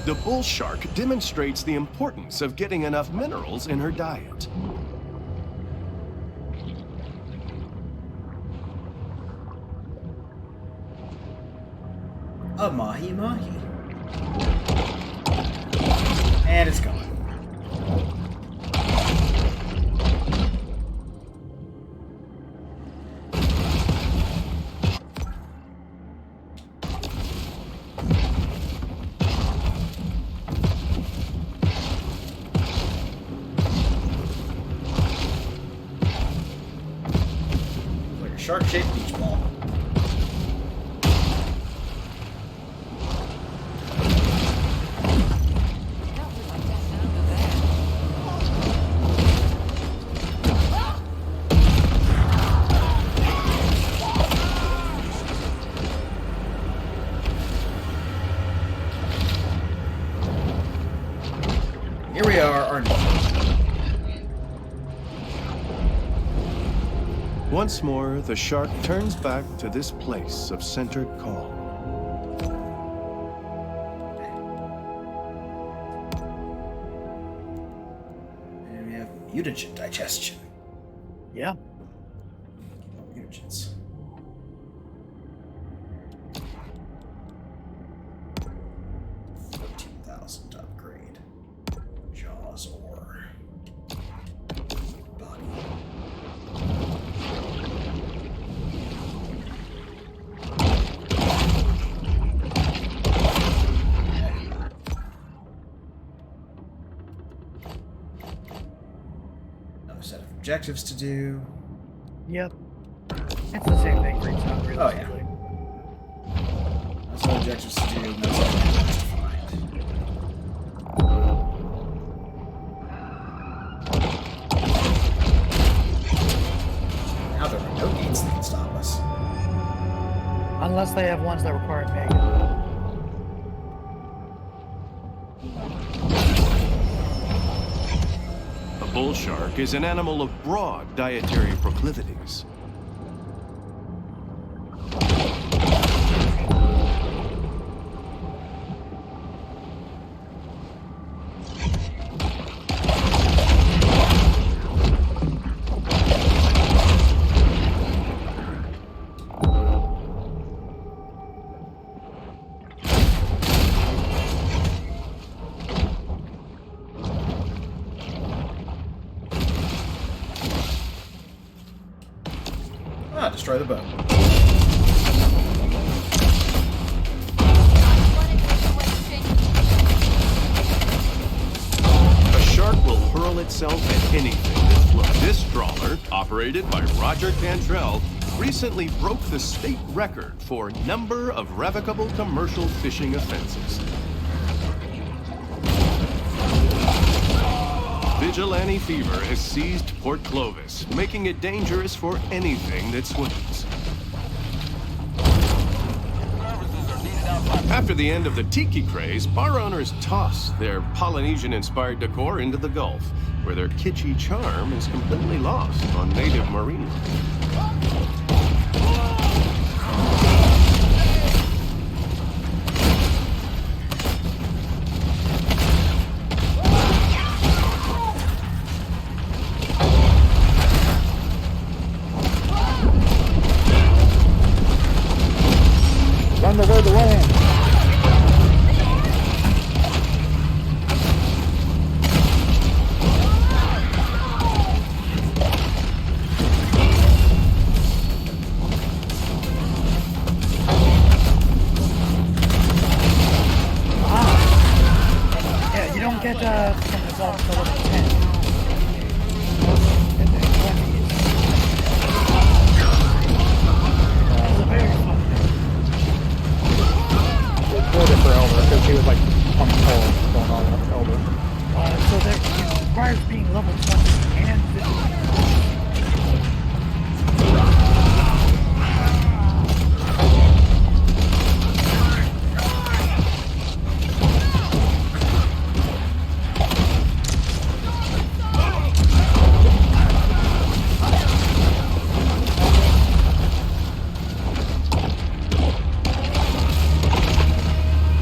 The bull shark demonstrates the importance of getting enough minerals in her diet. A mahi-mahi. And it's gone. Like a shark-shaped beach ball. Here we are, Once more, the shark turns back to this place of centered calm. Mutagen digestion. Yeah. Mutagens. $14,000 to upgrade. Jaws or body. Another set of objectives to do. Yep. It's the same thing for each time, realistically. Oh, yeah. That's what objectives to do, and that's what objectives to find. Now there are no gates that can stop us. Unless they have ones that require Mega. A bull shark is an animal of broad dietary proclivities. Destroy the boat. A shark will hurl itself at anything that floats. This trawler, operated by Roger Cantrell, recently broke the state record for number of revocable commercial fishing offenses. Vigilante fever has seized Port Clovis, making it dangerous for anything that swims. After the end of the tiki craze, bar owners toss their Polynesian-inspired decor into the Gulf, where their kitschy charm is completely lost on native marine life. Run the way to land. Yeah, you don't get from the top to level 10. It's a very fun thing. Good for Elder, because he was like 24 going on with Elder. So that it requires being level 20 and 50.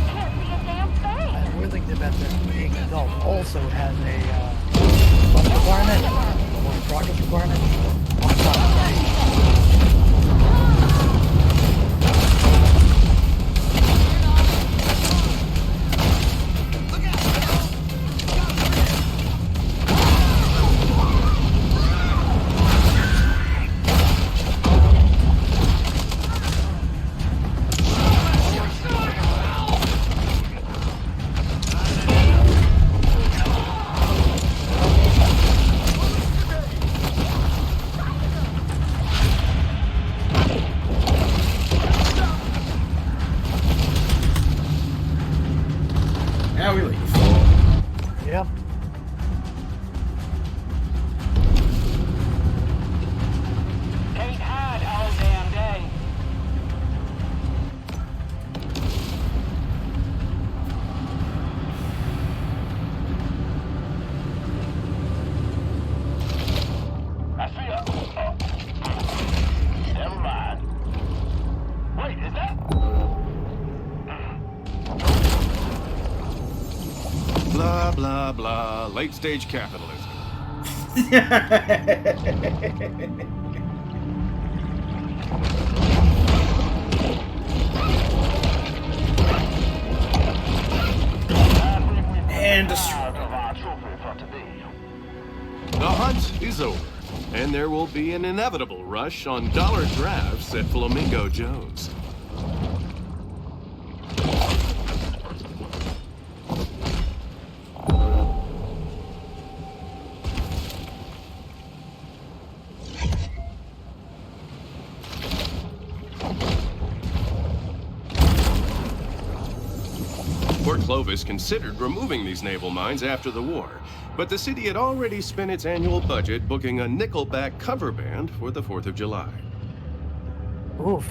Can't see a damn thing. I'm willing to bet that being an adult also has a level requirement or a progress requirement on top of that. Now we leave. Yep. Can't hide all damn day. I see ya. Never mind. Wait, is that? Blah, blah, blah. Late-stage capitalism. And destroy. The hunt is over, and there will be an inevitable rush on dollar drafts at Flamingo Joe's. Port Clovis considered removing these naval mines after the war, but the city had already spent its annual budget booking a Nickelback cover band for the 4th of July. Oof.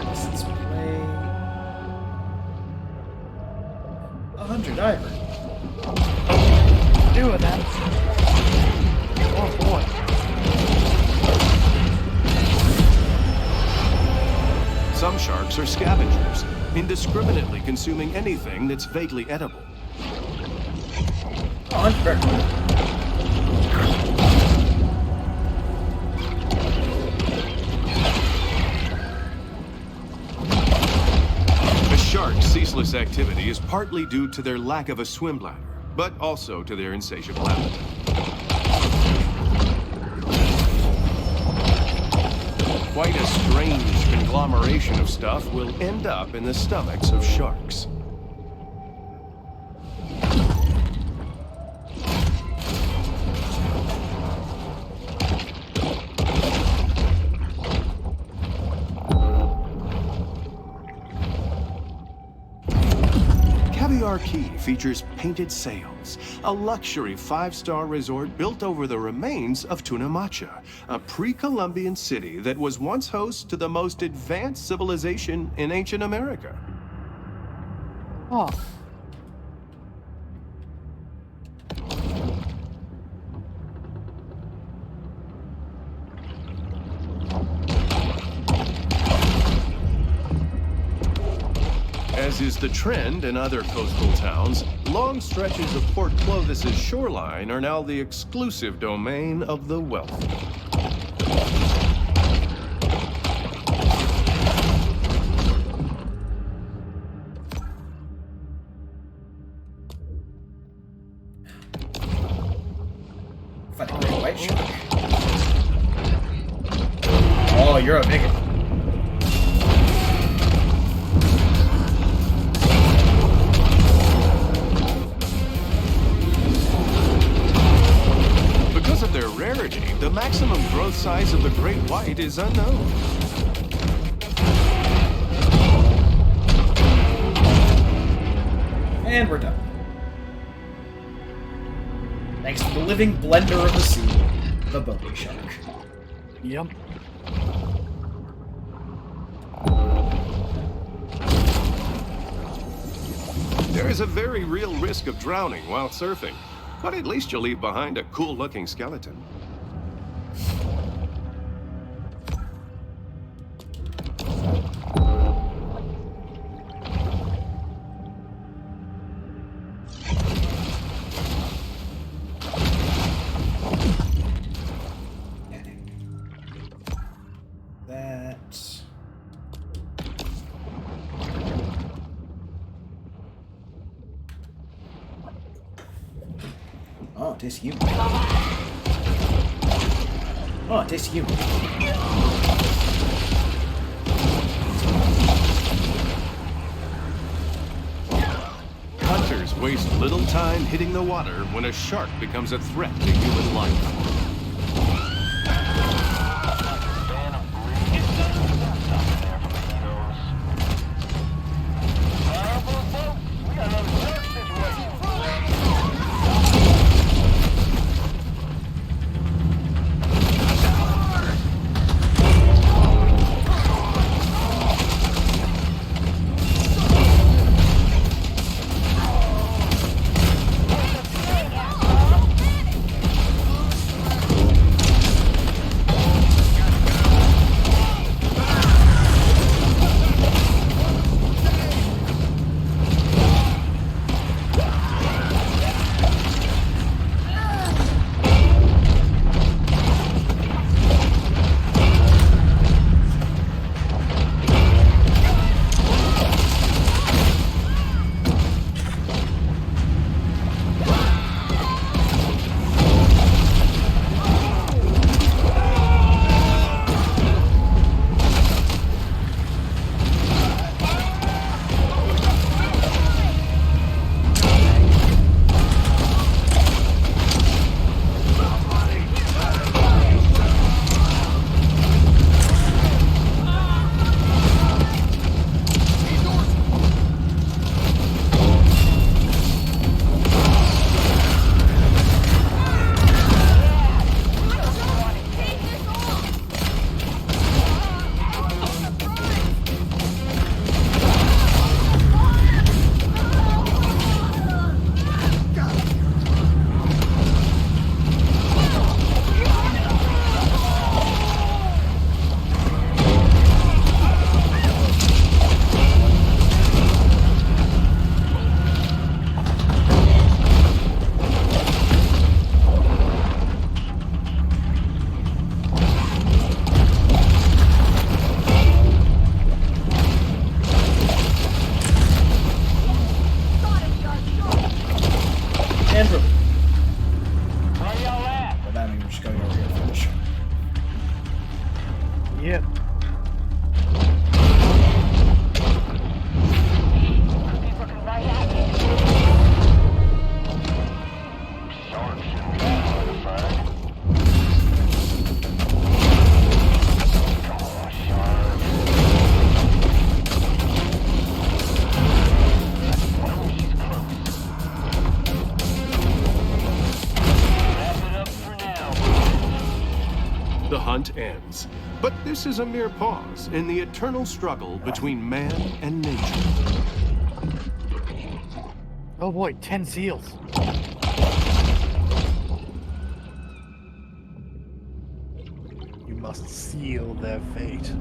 License plate. 100 ivory. Do it then. Oh boy. Some sharks are scavengers, indiscriminately consuming anything that's vaguely edible. 100. A shark's ceaseless activity is partly due to their lack of a swim bladder, but also to their insatiable appetite. Quite a strange conglomeration of stuff will end up in the stomachs of sharks. Caviar Key features Painted Sails, a luxury 5-star resort built over the remains of Tunamacha, a pre-Columbian city that was once host to the most advanced civilization in ancient America. Oh. As is the trend in other coastal towns, long stretches of Port Clovis's shoreline are now the exclusive domain of the wealthy. Find a great white shark. Oh, you're a big one. Because of their rarity, the maximum growth size of the great white is unknown. And we're done. Thanks to the living blender of the sea, the bogey shark. Yep. There is a very real risk of drowning while surfing, but at least you'll leave behind a cool-looking skeleton. That. Oh, it is human. Oh, it is human. Hunters waste little time hitting the water when a shark becomes a threat to human life. Yep. He's looking right at you. Shark shouldn't be horrified. Come on, shark. Oh, she's close. Wrap it up for now. The hunt ends. But this is a mere pause in the eternal struggle between man and nature. Oh boy, 10 seals. You must seal their fate.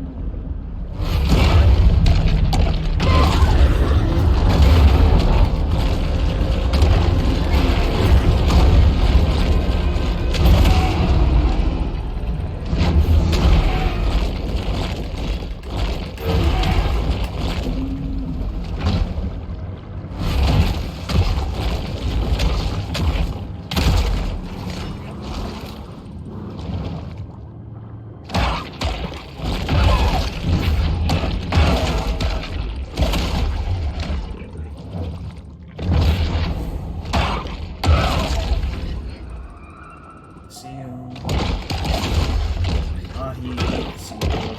Seal. Mahi. Seal.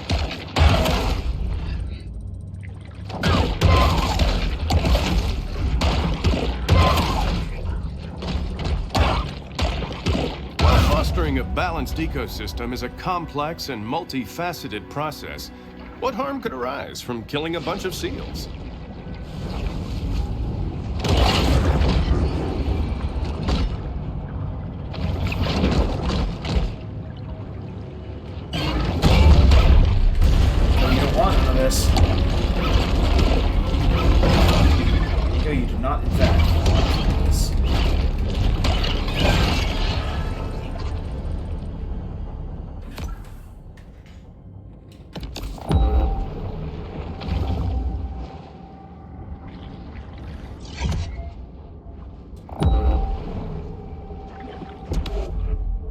While fostering a balanced ecosystem is a complex and multifaceted process, what harm could arise from killing a bunch of seals? No, you don't want none of this. Nico, you do not, in fact, want this.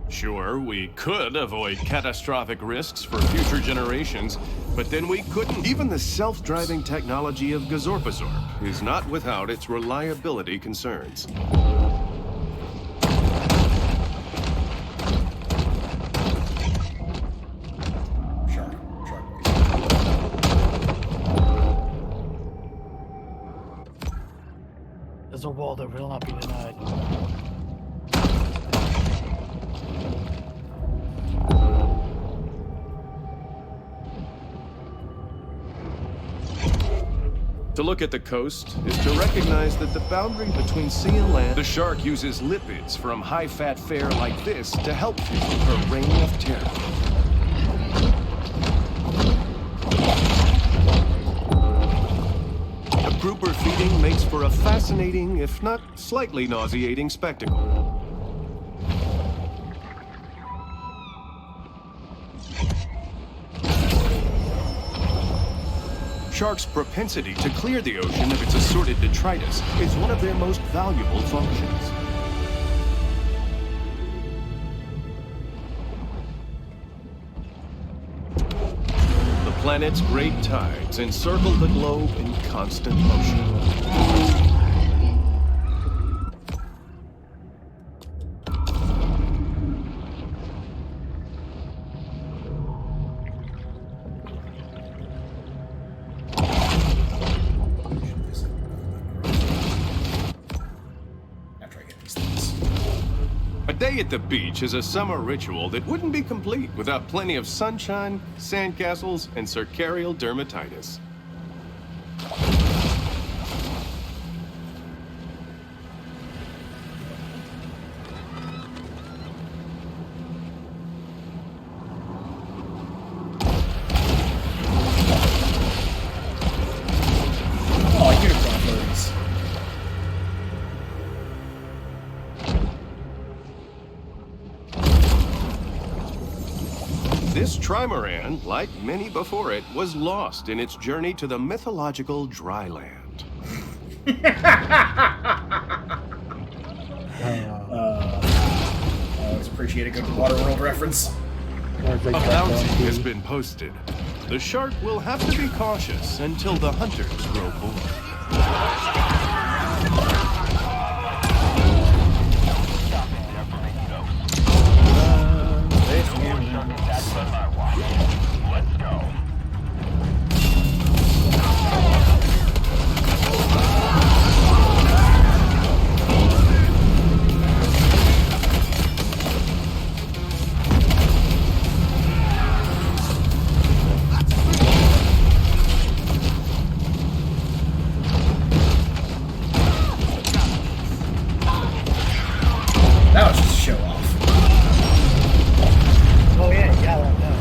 Sure, we could avoid catastrophic risks for future generations, but then we couldn't. Even the self-driving technology of Gazorpazorp is not without its reliability concerns. Shark. Shark. There's a wall that will not be denied. To look at the coast is to recognize that the boundary between sea and land. The shark uses lipids from high-fat fare like this to help fuel her reign of terror. The grouper feeding makes for a fascinating, if not slightly nauseating, spectacle. Sharks' propensity to clear the ocean of its assorted detritus is one of their most valuable functions. The planet's great tides encircle the globe in constant motion. After I get these things. A day at the beach is a summer ritual that wouldn't be complete without plenty of sunshine, sandcastles, and circarial dermatitis. Oh, unicorn birds. This trimaran, like many before it, was lost in its journey to the mythological dry land. I always appreciate a good Waterworld reference. Or is it A just bounty on has TV? been posted. The shark will have to be cautious until the hunters grow bored. Let's go. That was just a show off. Oh yeah, you got that.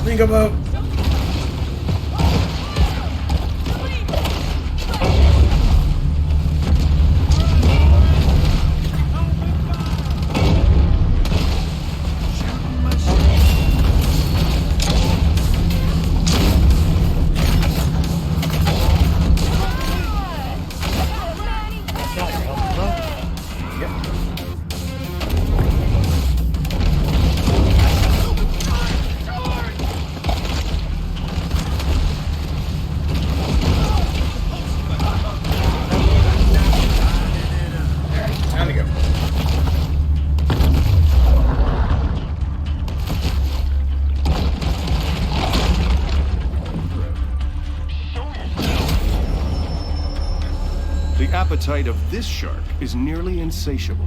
Bingo boat. Got your helmet, bro. Time to go. The appetite of this shark is nearly insatiable.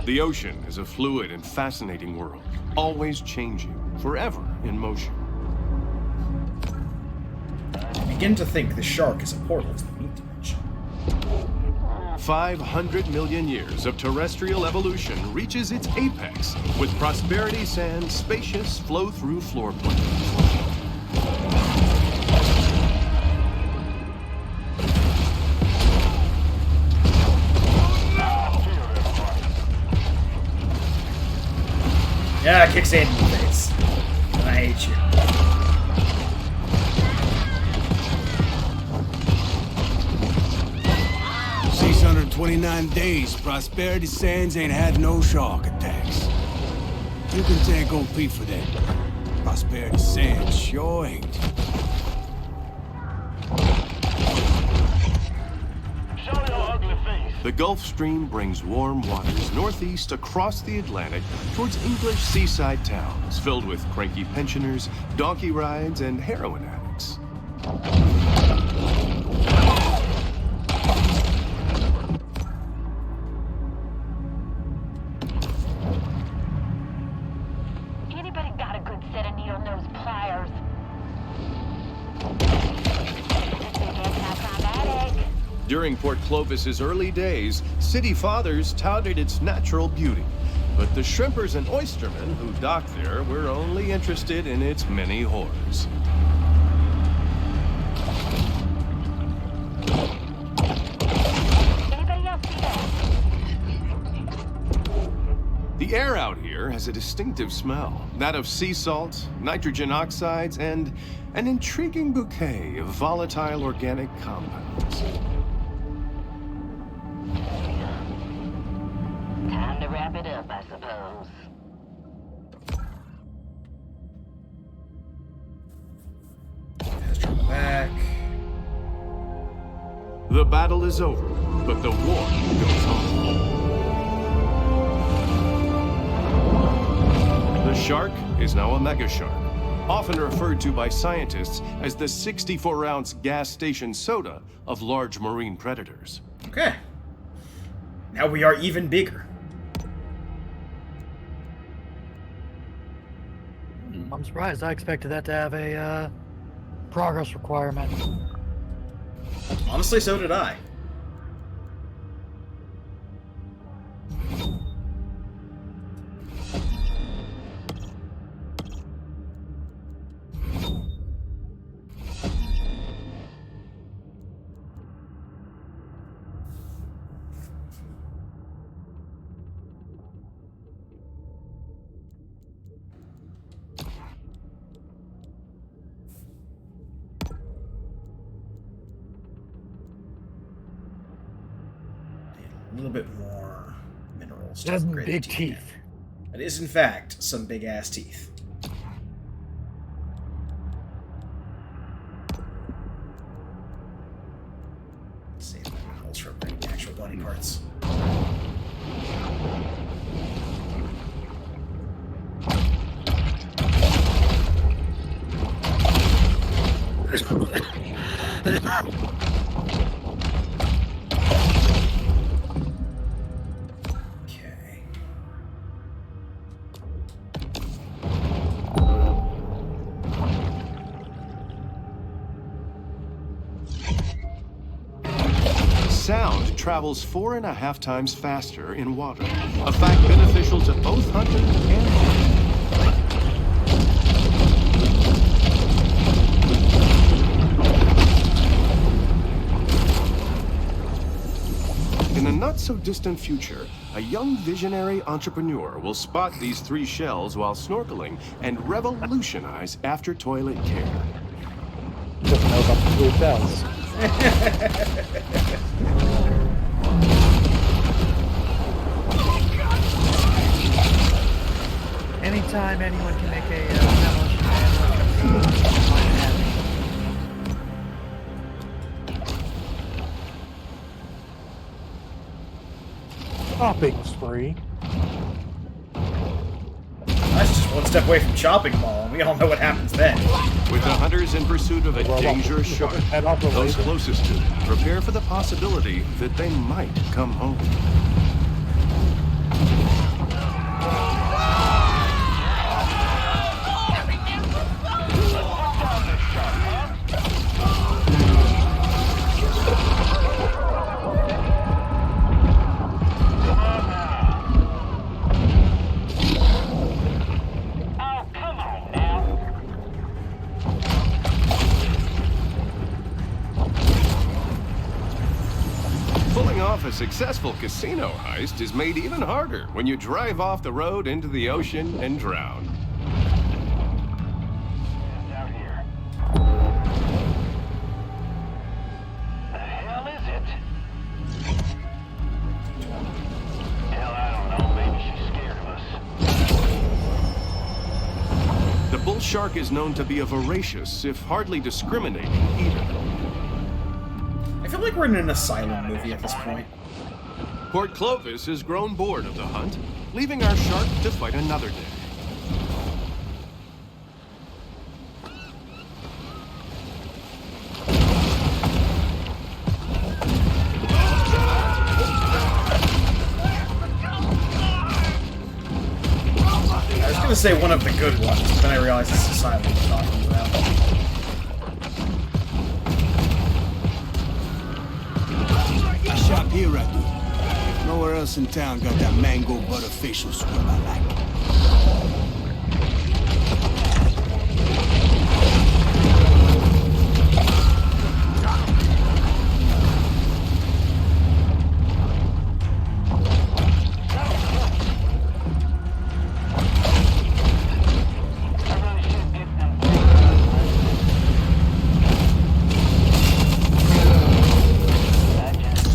The ocean is a fluid and fascinating world, always changing, forever in motion. I begin to think the shark is a portal to the meat dimension. 500 million years of terrestrial evolution reaches its apex with Prosperity Sand's spacious flow-through floor plans. Yeah, it kicks in the face. And I hate you. 629 days, Prosperity Sands ain't had no shark attacks. You can thank OP for that. Prosperity Sands sure ain't. Show your ugly face. The Gulf Stream brings warm waters northeast across the Atlantic towards English seaside towns filled with cranky pensioners, donkey rides, and heroin addicts. Anybody got a good set of needle-nose pliers? During Port Clovis's early days, city fathers touted its natural beauty. But the shrimpers and oystermen who docked there were only interested in its many horrors. Anybody else see that? The air out here has a distinctive smell, that of sea salt, nitrogen oxides, and an intriguing bouquet of volatile organic compounds. Time to wrap it up, I suppose. Let's drop it back. The battle is over, but the war goes on. The shark is now a mega shark, often referred to by scientists as the 64-ounce gas station soda of large marine predators. Okay. Now we are even bigger. I'm surprised. I expected that to have a progress requirement. Honestly, so did I. little bit more minerals. It to has upgrade the big again. teeth. It is, in fact, some big-ass teeth. Save the minerals for upgrading the actual body parts. Okay. Sound travels 4.5 times faster in water, a fact beneficial to both hunters and hunters. In a not-so-distant future, a young visionary entrepreneur will spot these 3 shells while snorkeling and revolutionize after-toilet care. Doesn't know about the blue bells. Anytime anyone can make a demolition man, I'm happy. Shopping spree. That's just one step away from chopping them all, and we all know what happens then. With the hunters in pursuit of a dangerous shark, Head off the those laser. closest to them prepare for the possibility that they might come home. Oh, come on now. Pulling off a successful casino heist is made even harder when you drive off the road into the ocean and drown. It's out here. The hell is it? Hell, I don't know. Maybe she's scared of us. The bull shark is known to be a voracious, if hardly discriminating, eater. I feel like we're in an asylum movie at this point. Port Clovis has grown bored of the hunt, leaving our shark to fight another day. I was gonna say one of the good ones, but then I realized it's asylum we're talking about. Shop here, I do. Nowhere else in town got that mango butter facial scrub I like. I really should get them. I just...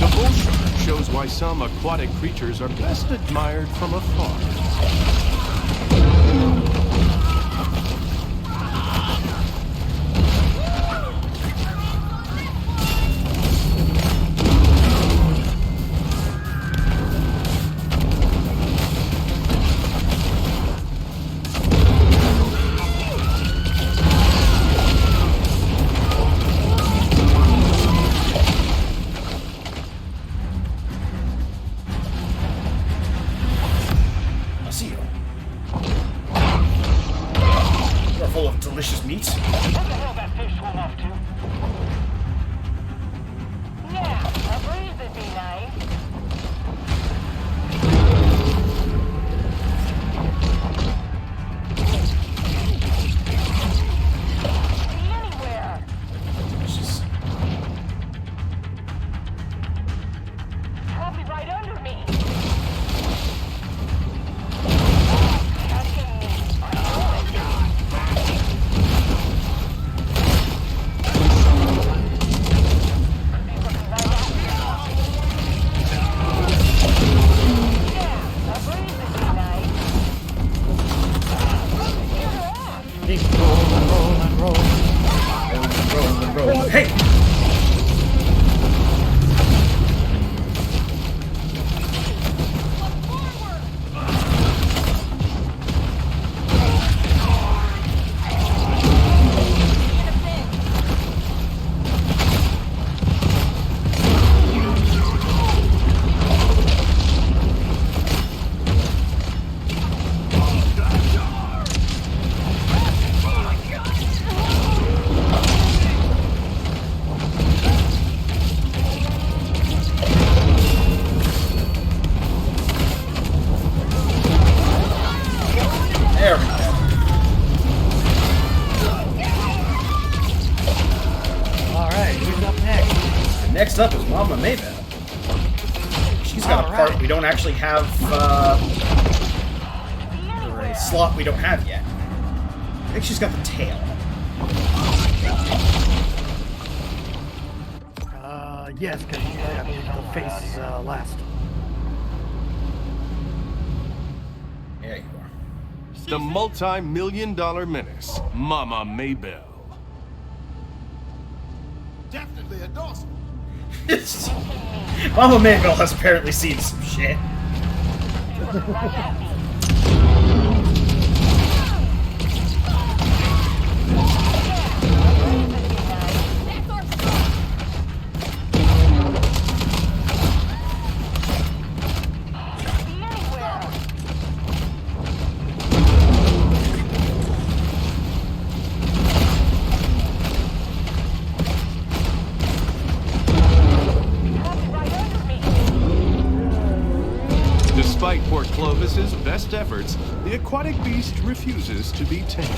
The bull shark shows why some aquatic creatures are best admired from afar. I'll see you. full of delicious meat. What the hell that fish swam off to? Yeah, a breeze would be nice. Be anywhere. Delicious. Probably right under me. Keep rolling, rolling. Roll. Hey! There we go. Alright, who's up next? Next up is Mama Maybell. She's got a part Alright. we don't actually have, or a slot we don't have yet. I think she's got the tail. Yes, because I believe the face is last. There you are. The multi-million-dollar menace, Mama Maybell. Definitely a Dawson. Mama Maybell has apparently seen some shit. Despite Port Clovis's best efforts, the aquatic beast refuses to be tamed.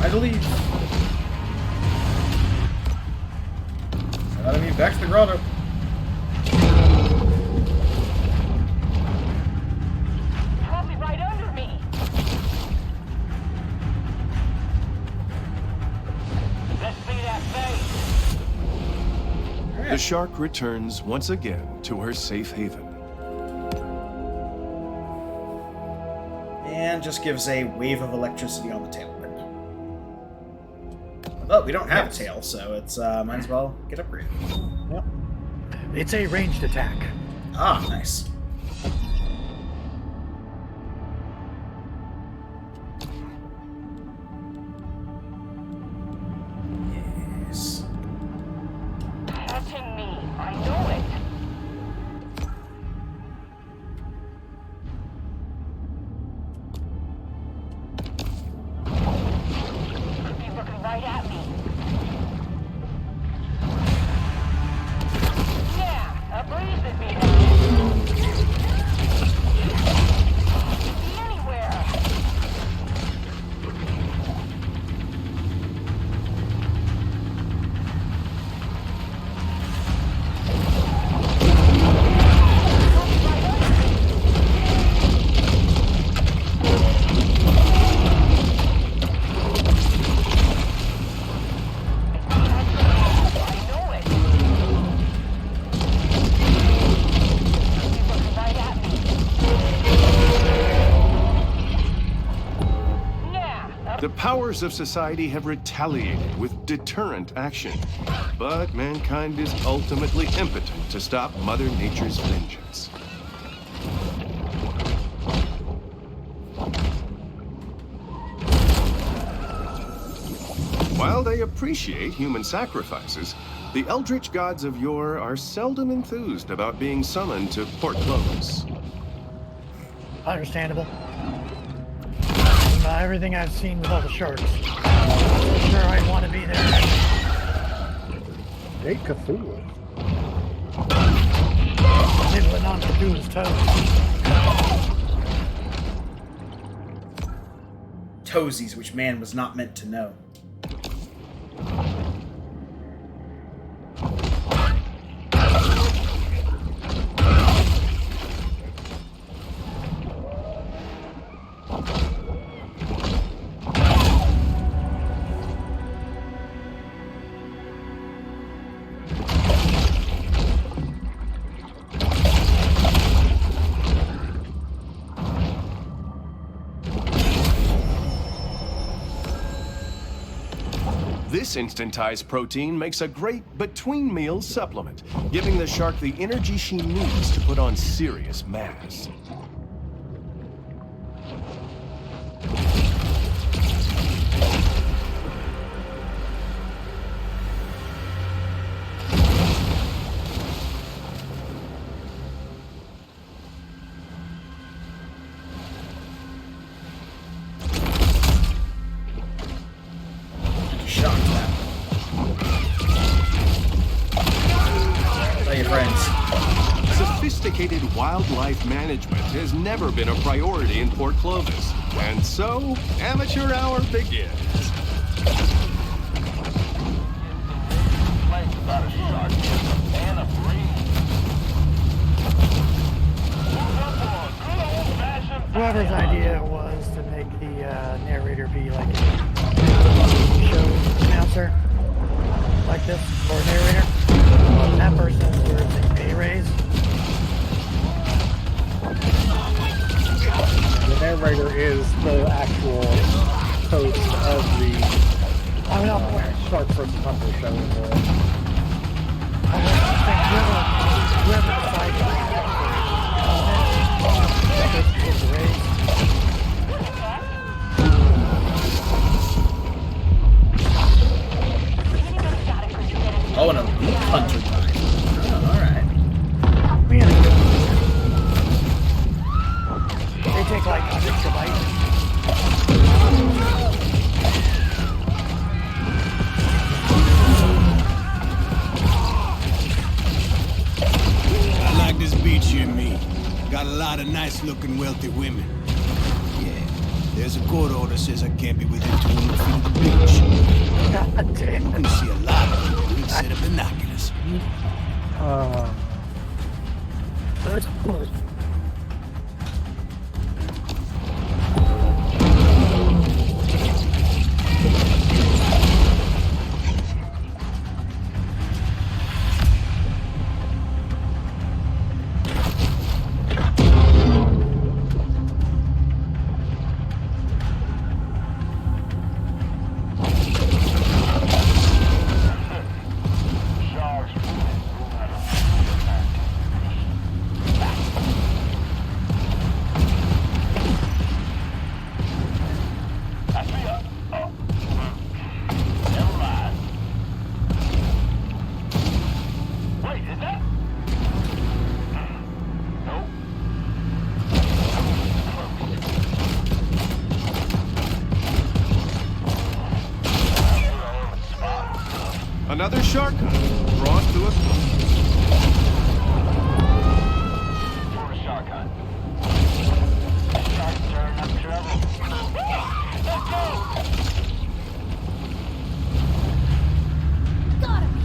I believe. Gotta be back to the grotto. Probably right under me. Let's see that face. The shark returns once again to her safe haven. And just gives a wave of electricity on the tail whip. But we don't have a tail, so it's might as well get upgraded. Yep. It's a ranged attack. Ah, nice. Yes. Touching me. I know it. He's looking right at me. Yeah, a breeze would be nice. powers of society have retaliated with deterrent action. But mankind is ultimately impotent to stop Mother Nature's vengeance. While they appreciate human sacrifices, the eldritch gods of yore are seldom enthused about being summoned to Port Clovis. Understandable. Everything I've seen with all the sharks. I'm sure I'd want to be there. Jake Cthulhu. Nibbling on Cthulhu's toes. Toesies, which man was not meant to know. This instantized protein makes a great between-meal supplement, giving the shark the energy she needs to put on serious mass. Shocked that. Tell your friends. Sophisticated wildlife management has never been a priority in Port Clovis, and so amateur hour begins. About a shark and a breeze. Whoever's idea it was to make the narrator be like a show announcer, like this, or narrator, that person deserves a pay raise. The narrator is the actual host of the I mean, Shark vs. Hunter show. Whoever decides to raise. Oh, and a leaf hunter time. Oh, alright. They take like an extra bite. I like this beach here, me. Got a lot of nice-looking, wealthy women. Yeah, there's a court order says I can't be within 200 feet of the beach. God damn. I can see a lot of them with a set of binoculars. Another shark hunt brought to a close. For a shark hunt. Shark turn up trouble. Let's go! Gotta be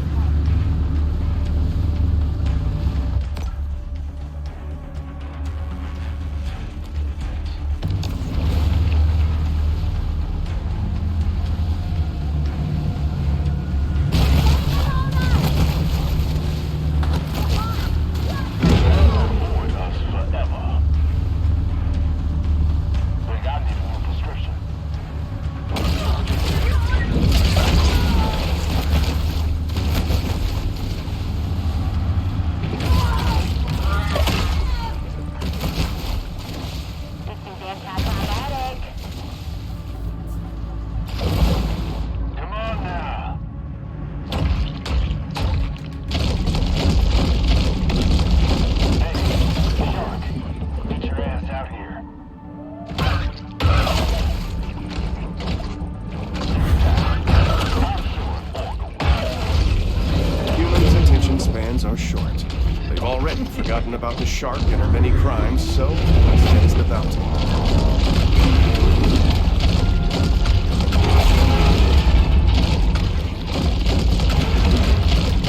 short. They've already forgotten about the shark and her many crimes, so let's chase the bounty.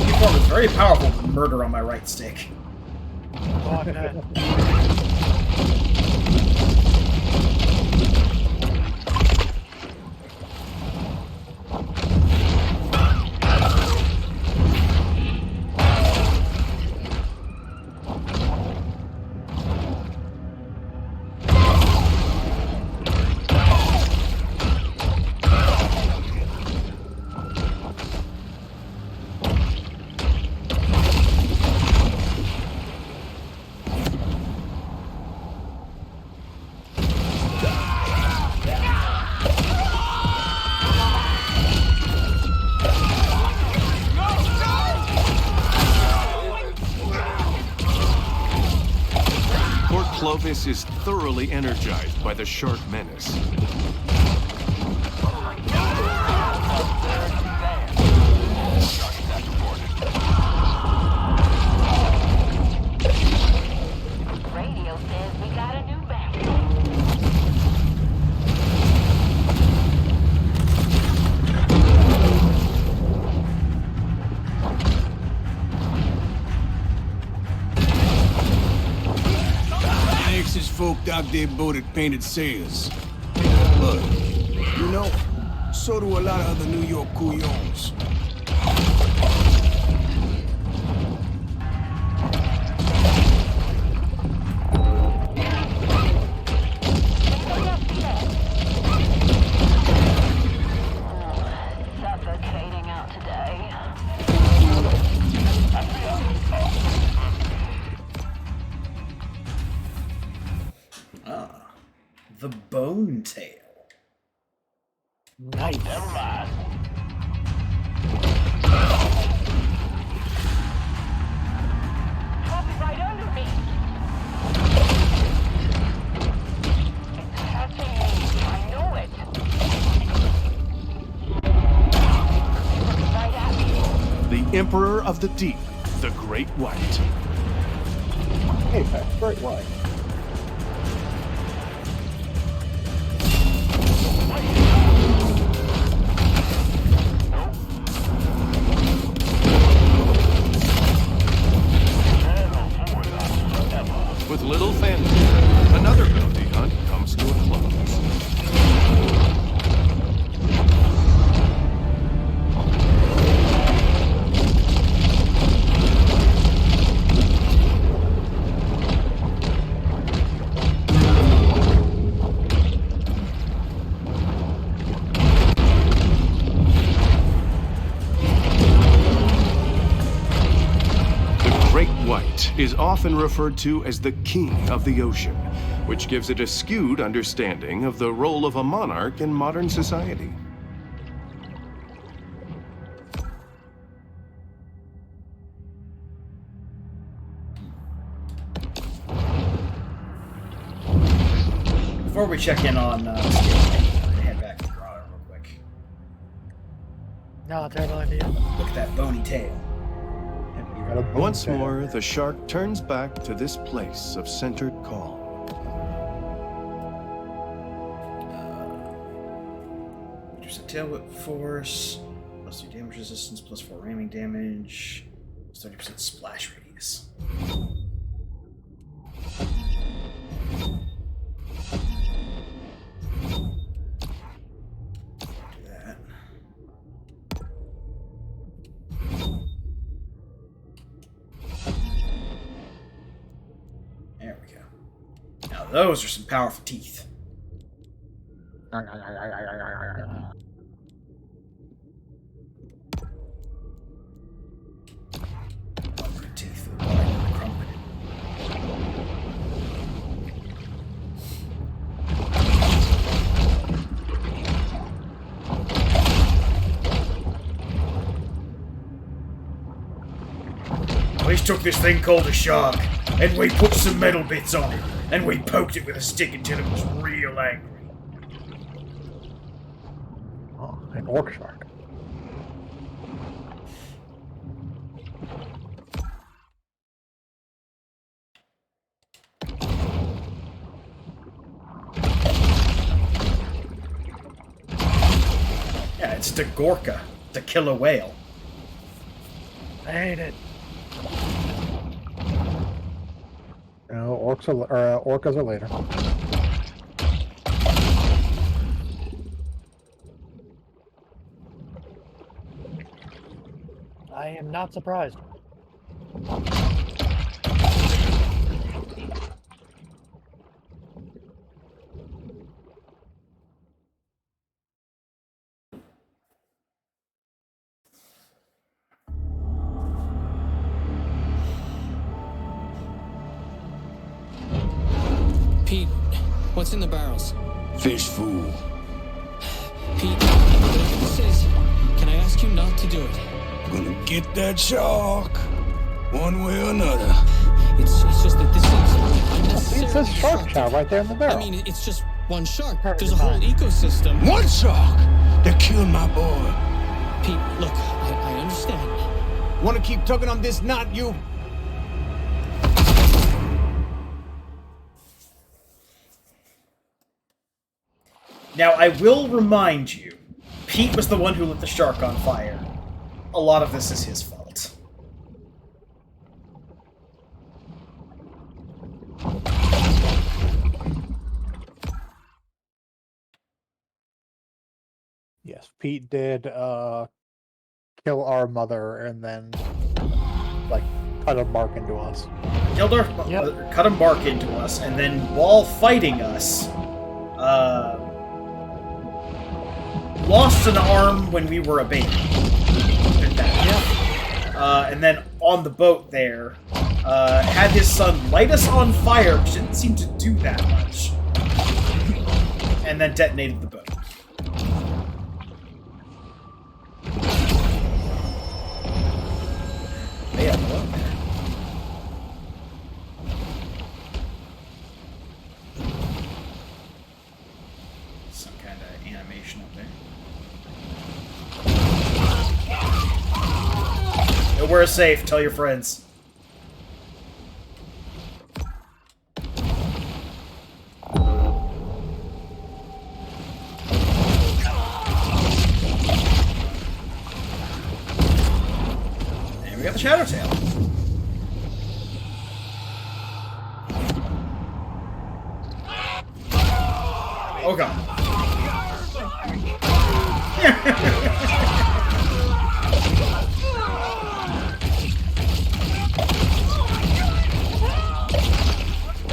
Uniform is very powerful with murder on my right stick. Oh, I bet. Clovis is thoroughly energized by the shark menace. Radio says we got a new bounty. Texas folk dock their boat at painted sails. But, you know, so do a lot of other New York couillons. Suffocating out today. The Bone Tail. Nice. Never mind. Coffee right under me. It's catching me. I know it. Looking right at me. The Emperor of the Deep, the Great White. Apex, great white. With little fanfare, another bounty hunt comes to a close. Is often referred to as the king of the ocean, which gives it a skewed understanding of the role of a monarch in modern society. Before we check in on head back to Grotto real quick. No, terrible idea. Look at that bony tail. Once more, the shark turns back to this place of centered calm. Reduce the tail whip force, plus 3 damage resistance, plus 4 ramming damage, 30% splash radius. Those are some powerful teeth. Teeth for the body, crumpet. We took this thing called a shark, and we put some metal bits on it. And we poked it with a stick until it was real angry. Oh, an orc shark. next to Gorka to kill a whale. I hate it. You know, orcas are later. I am not surprised. Pete, what's in the barrels? Fish food. Pete, whatever this is, can I ask you not to do it? Gonna get that shark. One way or another. It's just that this is It says shark chow right there in the barrel. I mean, it's just one shark. Perfect There's a whole fine. ecosystem. One shark that killed my boy. Pete, look, I understand. Wanna keep tugging on this knot, you? Now, I will remind you, Pete was the one who lit the shark on fire. A lot of this is his fault. Yes, Pete did kill our mother and then like cut a mark into us. Killed our, Yep. cut a mark into us, and then while fighting us, lost an arm when we were a baby. Did that. And then on the boat there, had his son light us on fire, which didn't seem to do that much. And then detonated the boat. Yeah, hello there. Some kind of animation up there. Nowhere safe. Tell your friends. And we got the Shadow Tail. Oh god.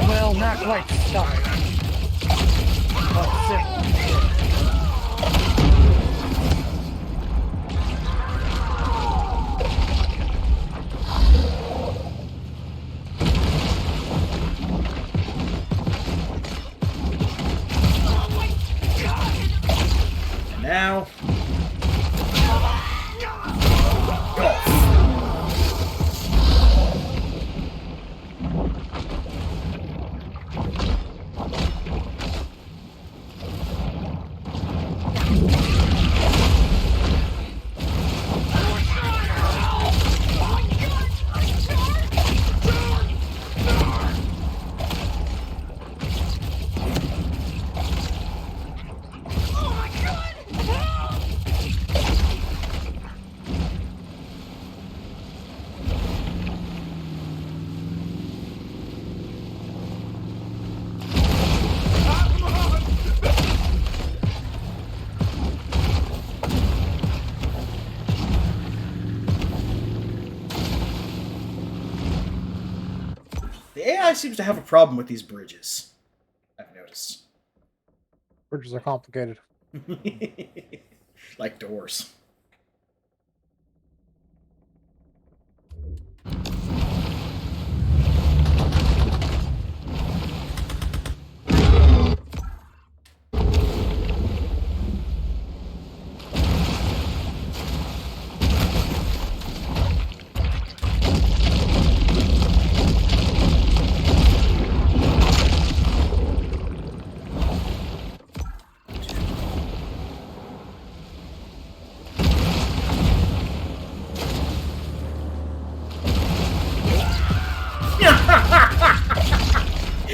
Well, not quite stuck. But simple. And now. Golf. The AI seems to have a problem with these bridges. I've noticed. Bridges are complicated. Like doors.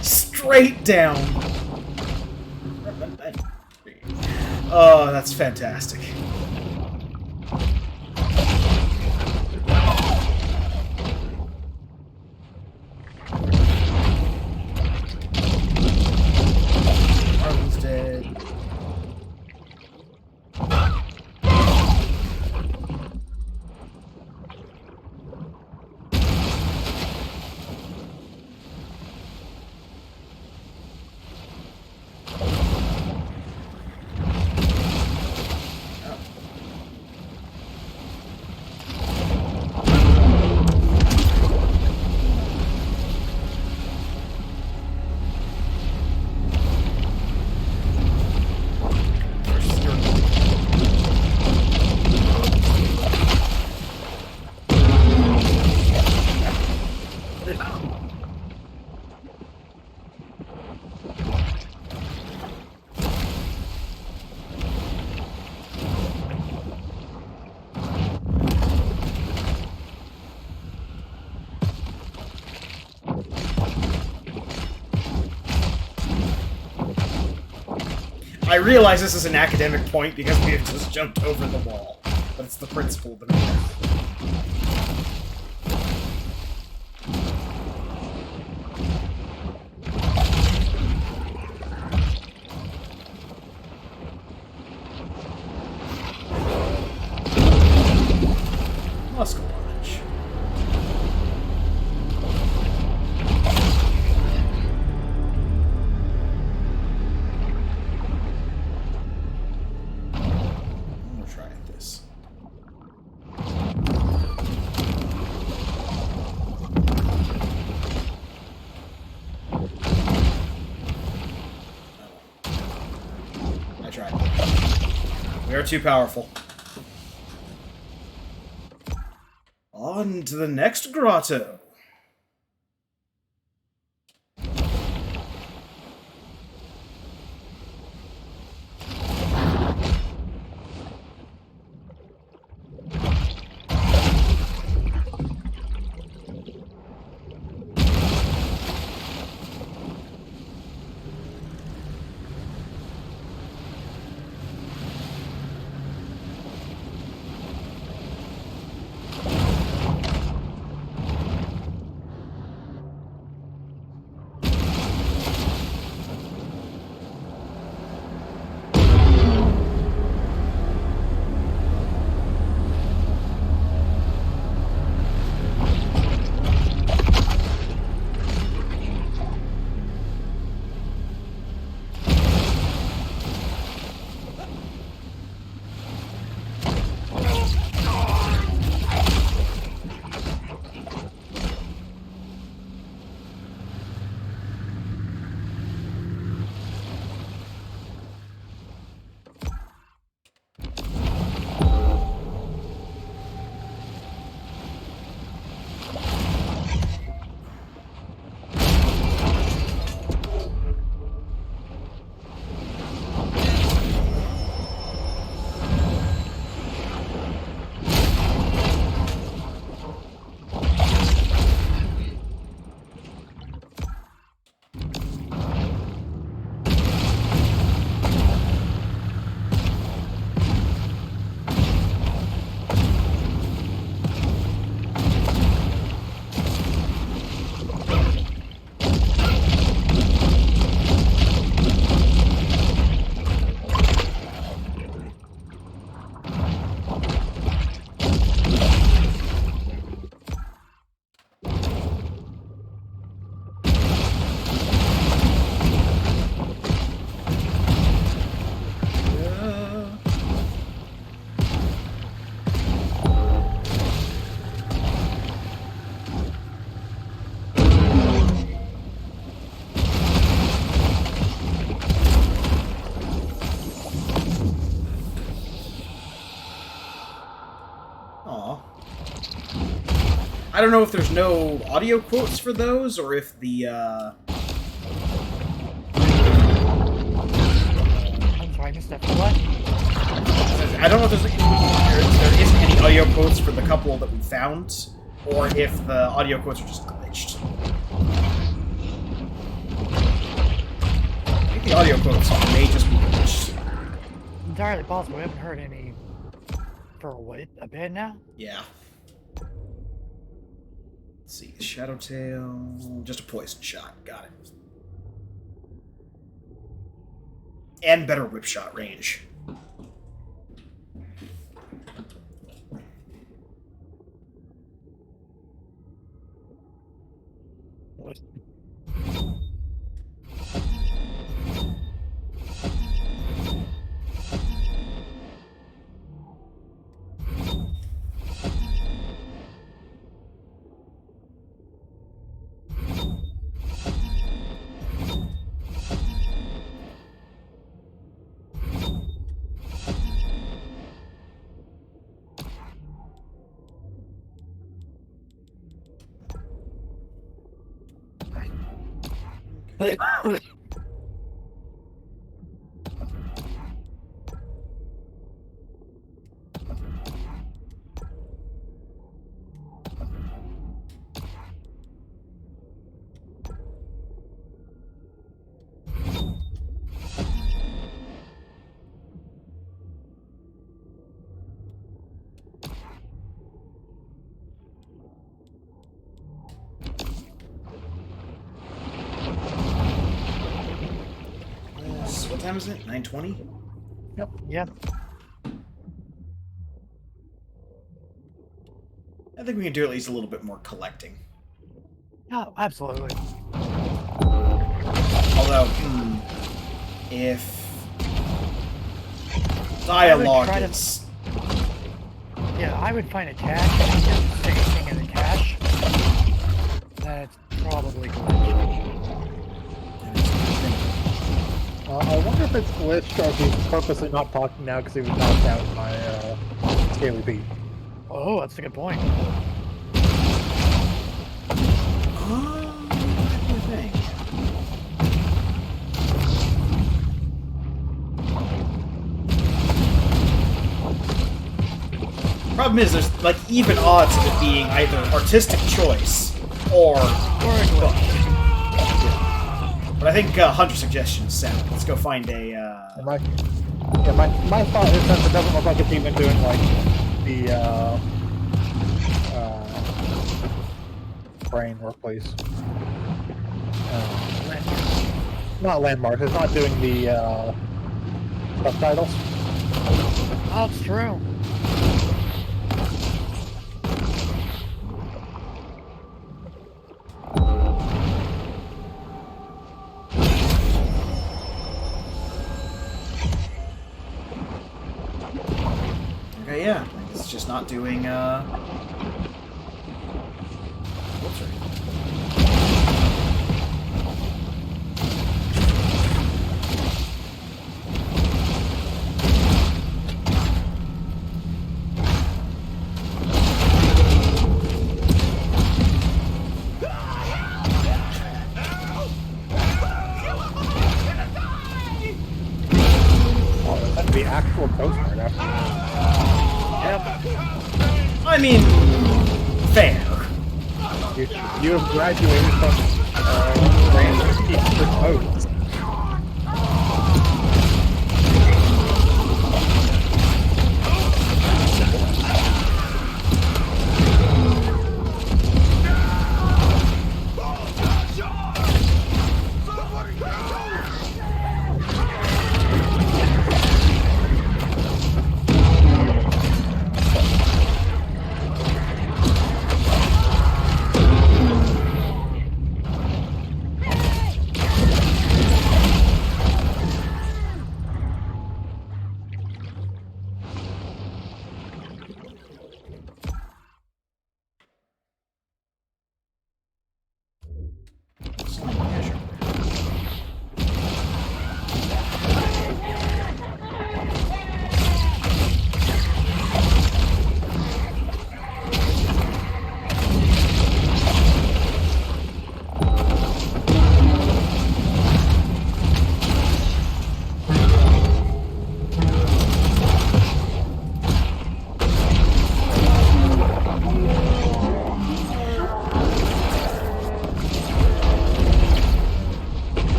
Straight down. Oh, that's fantastic. I realize this is an academic point because we have just jumped over the wall, but it's the principle of the movie. Muscle launch. I'm gonna try this. I tried. We are too powerful. On to the next grotto. I don't know if there's no audio quotes for those, or if the, I'm sorry, I missed that. What? I don't know if there isn't any audio quotes for the couple that we found, or if the audio quotes are just glitched. I think the audio quotes may just be glitched. Entirely possible. We haven't heard any for a bit now. Yeah. Let's see, Shadow Tail, just a poison shot, got it. And better whip shot range. What? What time is it? 9:20? Yeah. I think we can do at least a little bit more collecting. Oh, absolutely. Although, if dialogue try to- is... Yeah, I would find a cache and just stick a thing in the cache. That's probably glitched. I wonder if it's glitched or if he's purposely not talking now because he was knocked out by Scaly Pete. Oh, that's a good point. What do you think? Problem is, there's like even odds of it being either artistic choice or book. But I think Hunter's suggestion is sound. Let's go find a. My thought is since it doesn't look like it's even doing like the brain workplace. Not landmarks. It's not doing the subtitles. Oh, it's true. Okay, yeah. It's just not doing. Whoops, sorry. Oh, that'd be actual postcard after. I mean, fair. You have graduated from Grand Teacher Post.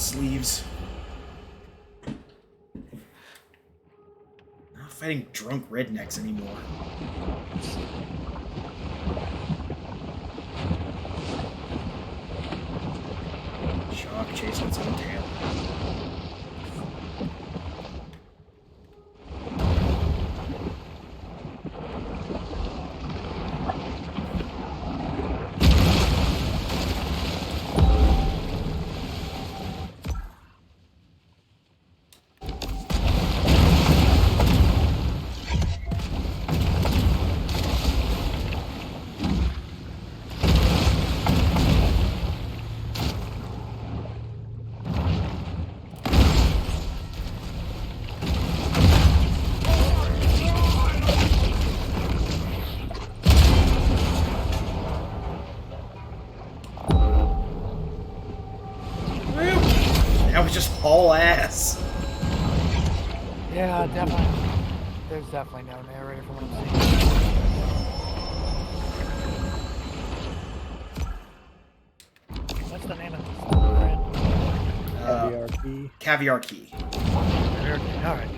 sleeves. Not fighting drunk rednecks anymore. Shark chasing its own tail. Now we just haul ass. Yeah, definitely. There's definitely no narrator from what I'm seeing. What's the name of this? Caviar key. Caviar key. Alright.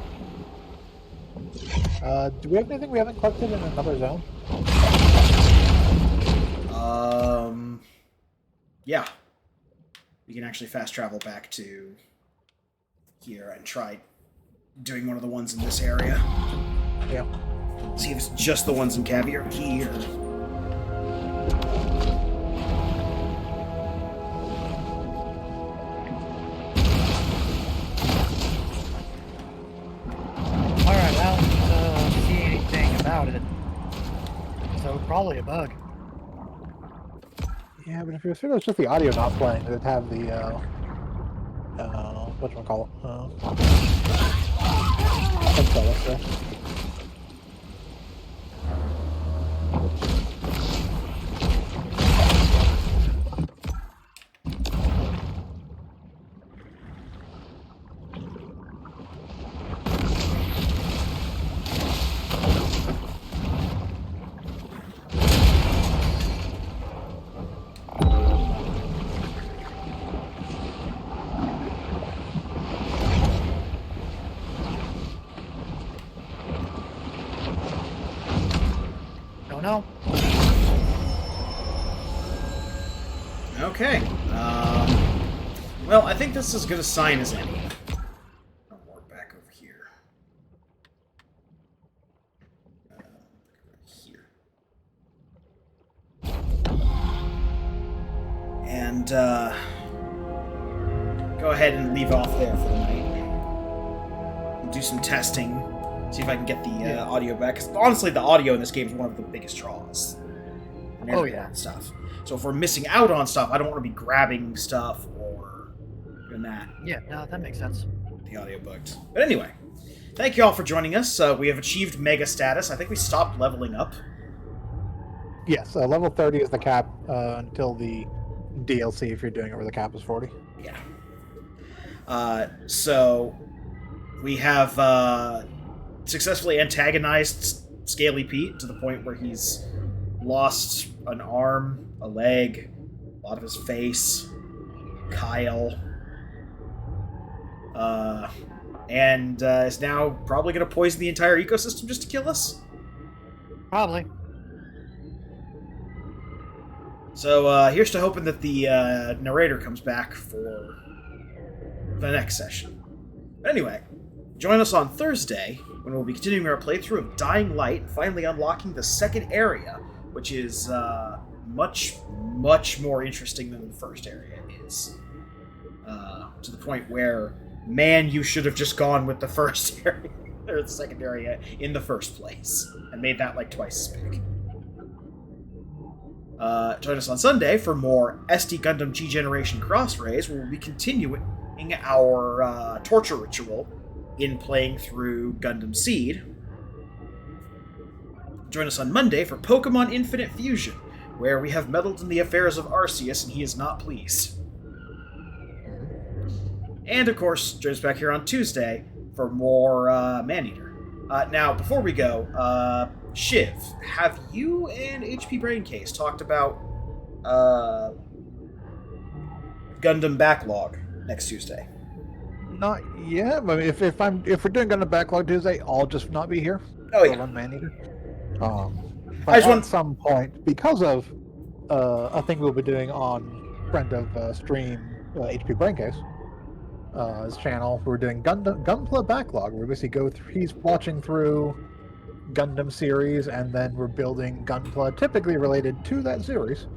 Do we have anything we haven't collected in another zone? Yeah. We can actually fast travel back to here and try doing one of the ones in this area. Yeah. See if it's just the ones in Caviar Key or... Alright, I don't see anything about it. So probably a bug. Yeah, but if you assume it's just the audio not playing, it'd have the, whatchamacallit, headset, let's say. Don't know. Okay. Well, I think this is as good a sign as any. Oh, we're back over here. Here. And, go ahead and leave off there for the night. We'll do some testing. See if I can get the audio back. 'Cause honestly, the audio in this game is one of the biggest draws. Oh, yeah. And stuff. So if we're missing out on stuff, I don't want to be grabbing stuff or doing that. Yeah, no, that makes sense. The audio bugged. But anyway, thank you all for joining us. We have achieved Mega status. I think we stopped leveling up. Yes, level 30 is the cap until the DLC if you're doing it where the cap is 40. Yeah. So we have successfully antagonized Scaly Pete to the point where he's lost an arm, a leg, a lot of his face, Kyle, and is now probably going to poison the entire ecosystem just to kill us. Probably. So here's to hoping that the narrator comes back for the next session. But anyway, join us on Thursday when we'll be continuing our playthrough of Dying Light and finally unlocking the second area, which is much, much more interesting than the first area is. To the point where, man, you should have just gone with the first area, or the second area, in the first place, and made that like twice as big. Join us on Sunday for more SD Gundam G Generation Cross-Rays, where we'll be continuing our torture ritual in playing through Gundam Seed. Join us on Monday for Pokemon Infinite Fusion, where we have meddled in the affairs of Arceus and he is not pleased. And of course, join us back here on Tuesday for more Maneater. Now, before we go, Shiv, have you and HP Braincase talked about Gundam Backlog next Tuesday? Not yet. But if we're doing Gundam Backlog Tuesday, I'll just not be here. Oh, yeah. I'll run Maneater. I But just at want- some point, because of a thing we'll be doing on friend of stream HP Braincase, his channel, we're doing Gunpla Backlog. Where we basically go through. He's watching through Gundam series, and then we're building Gunpla, typically related to that series.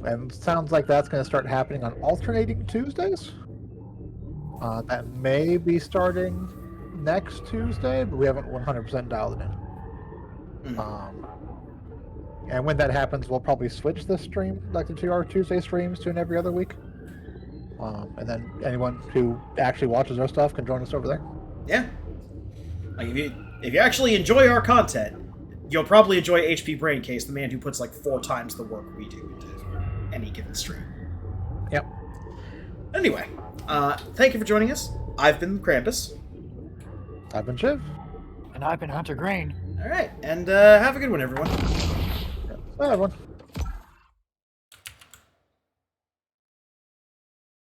And sounds like that's going to start happening on alternating Tuesdays. That may be starting next Tuesday, but we haven't 100% dialed it in. And when that happens, we'll probably switch the stream, like the 2-hour Tuesday streams, to an every other week. And then anyone who actually watches our stuff can join us over there. Yeah. Like if you actually enjoy our content, you'll probably enjoy HP Braincase, the man who puts like 4 times the work we do into any given stream. Yep. Anyway, thank you for joining us. I've been Krampus. I've been Shiv. And I've been Hunter Grain. All right, and have a good one, everyone. Bye, everyone.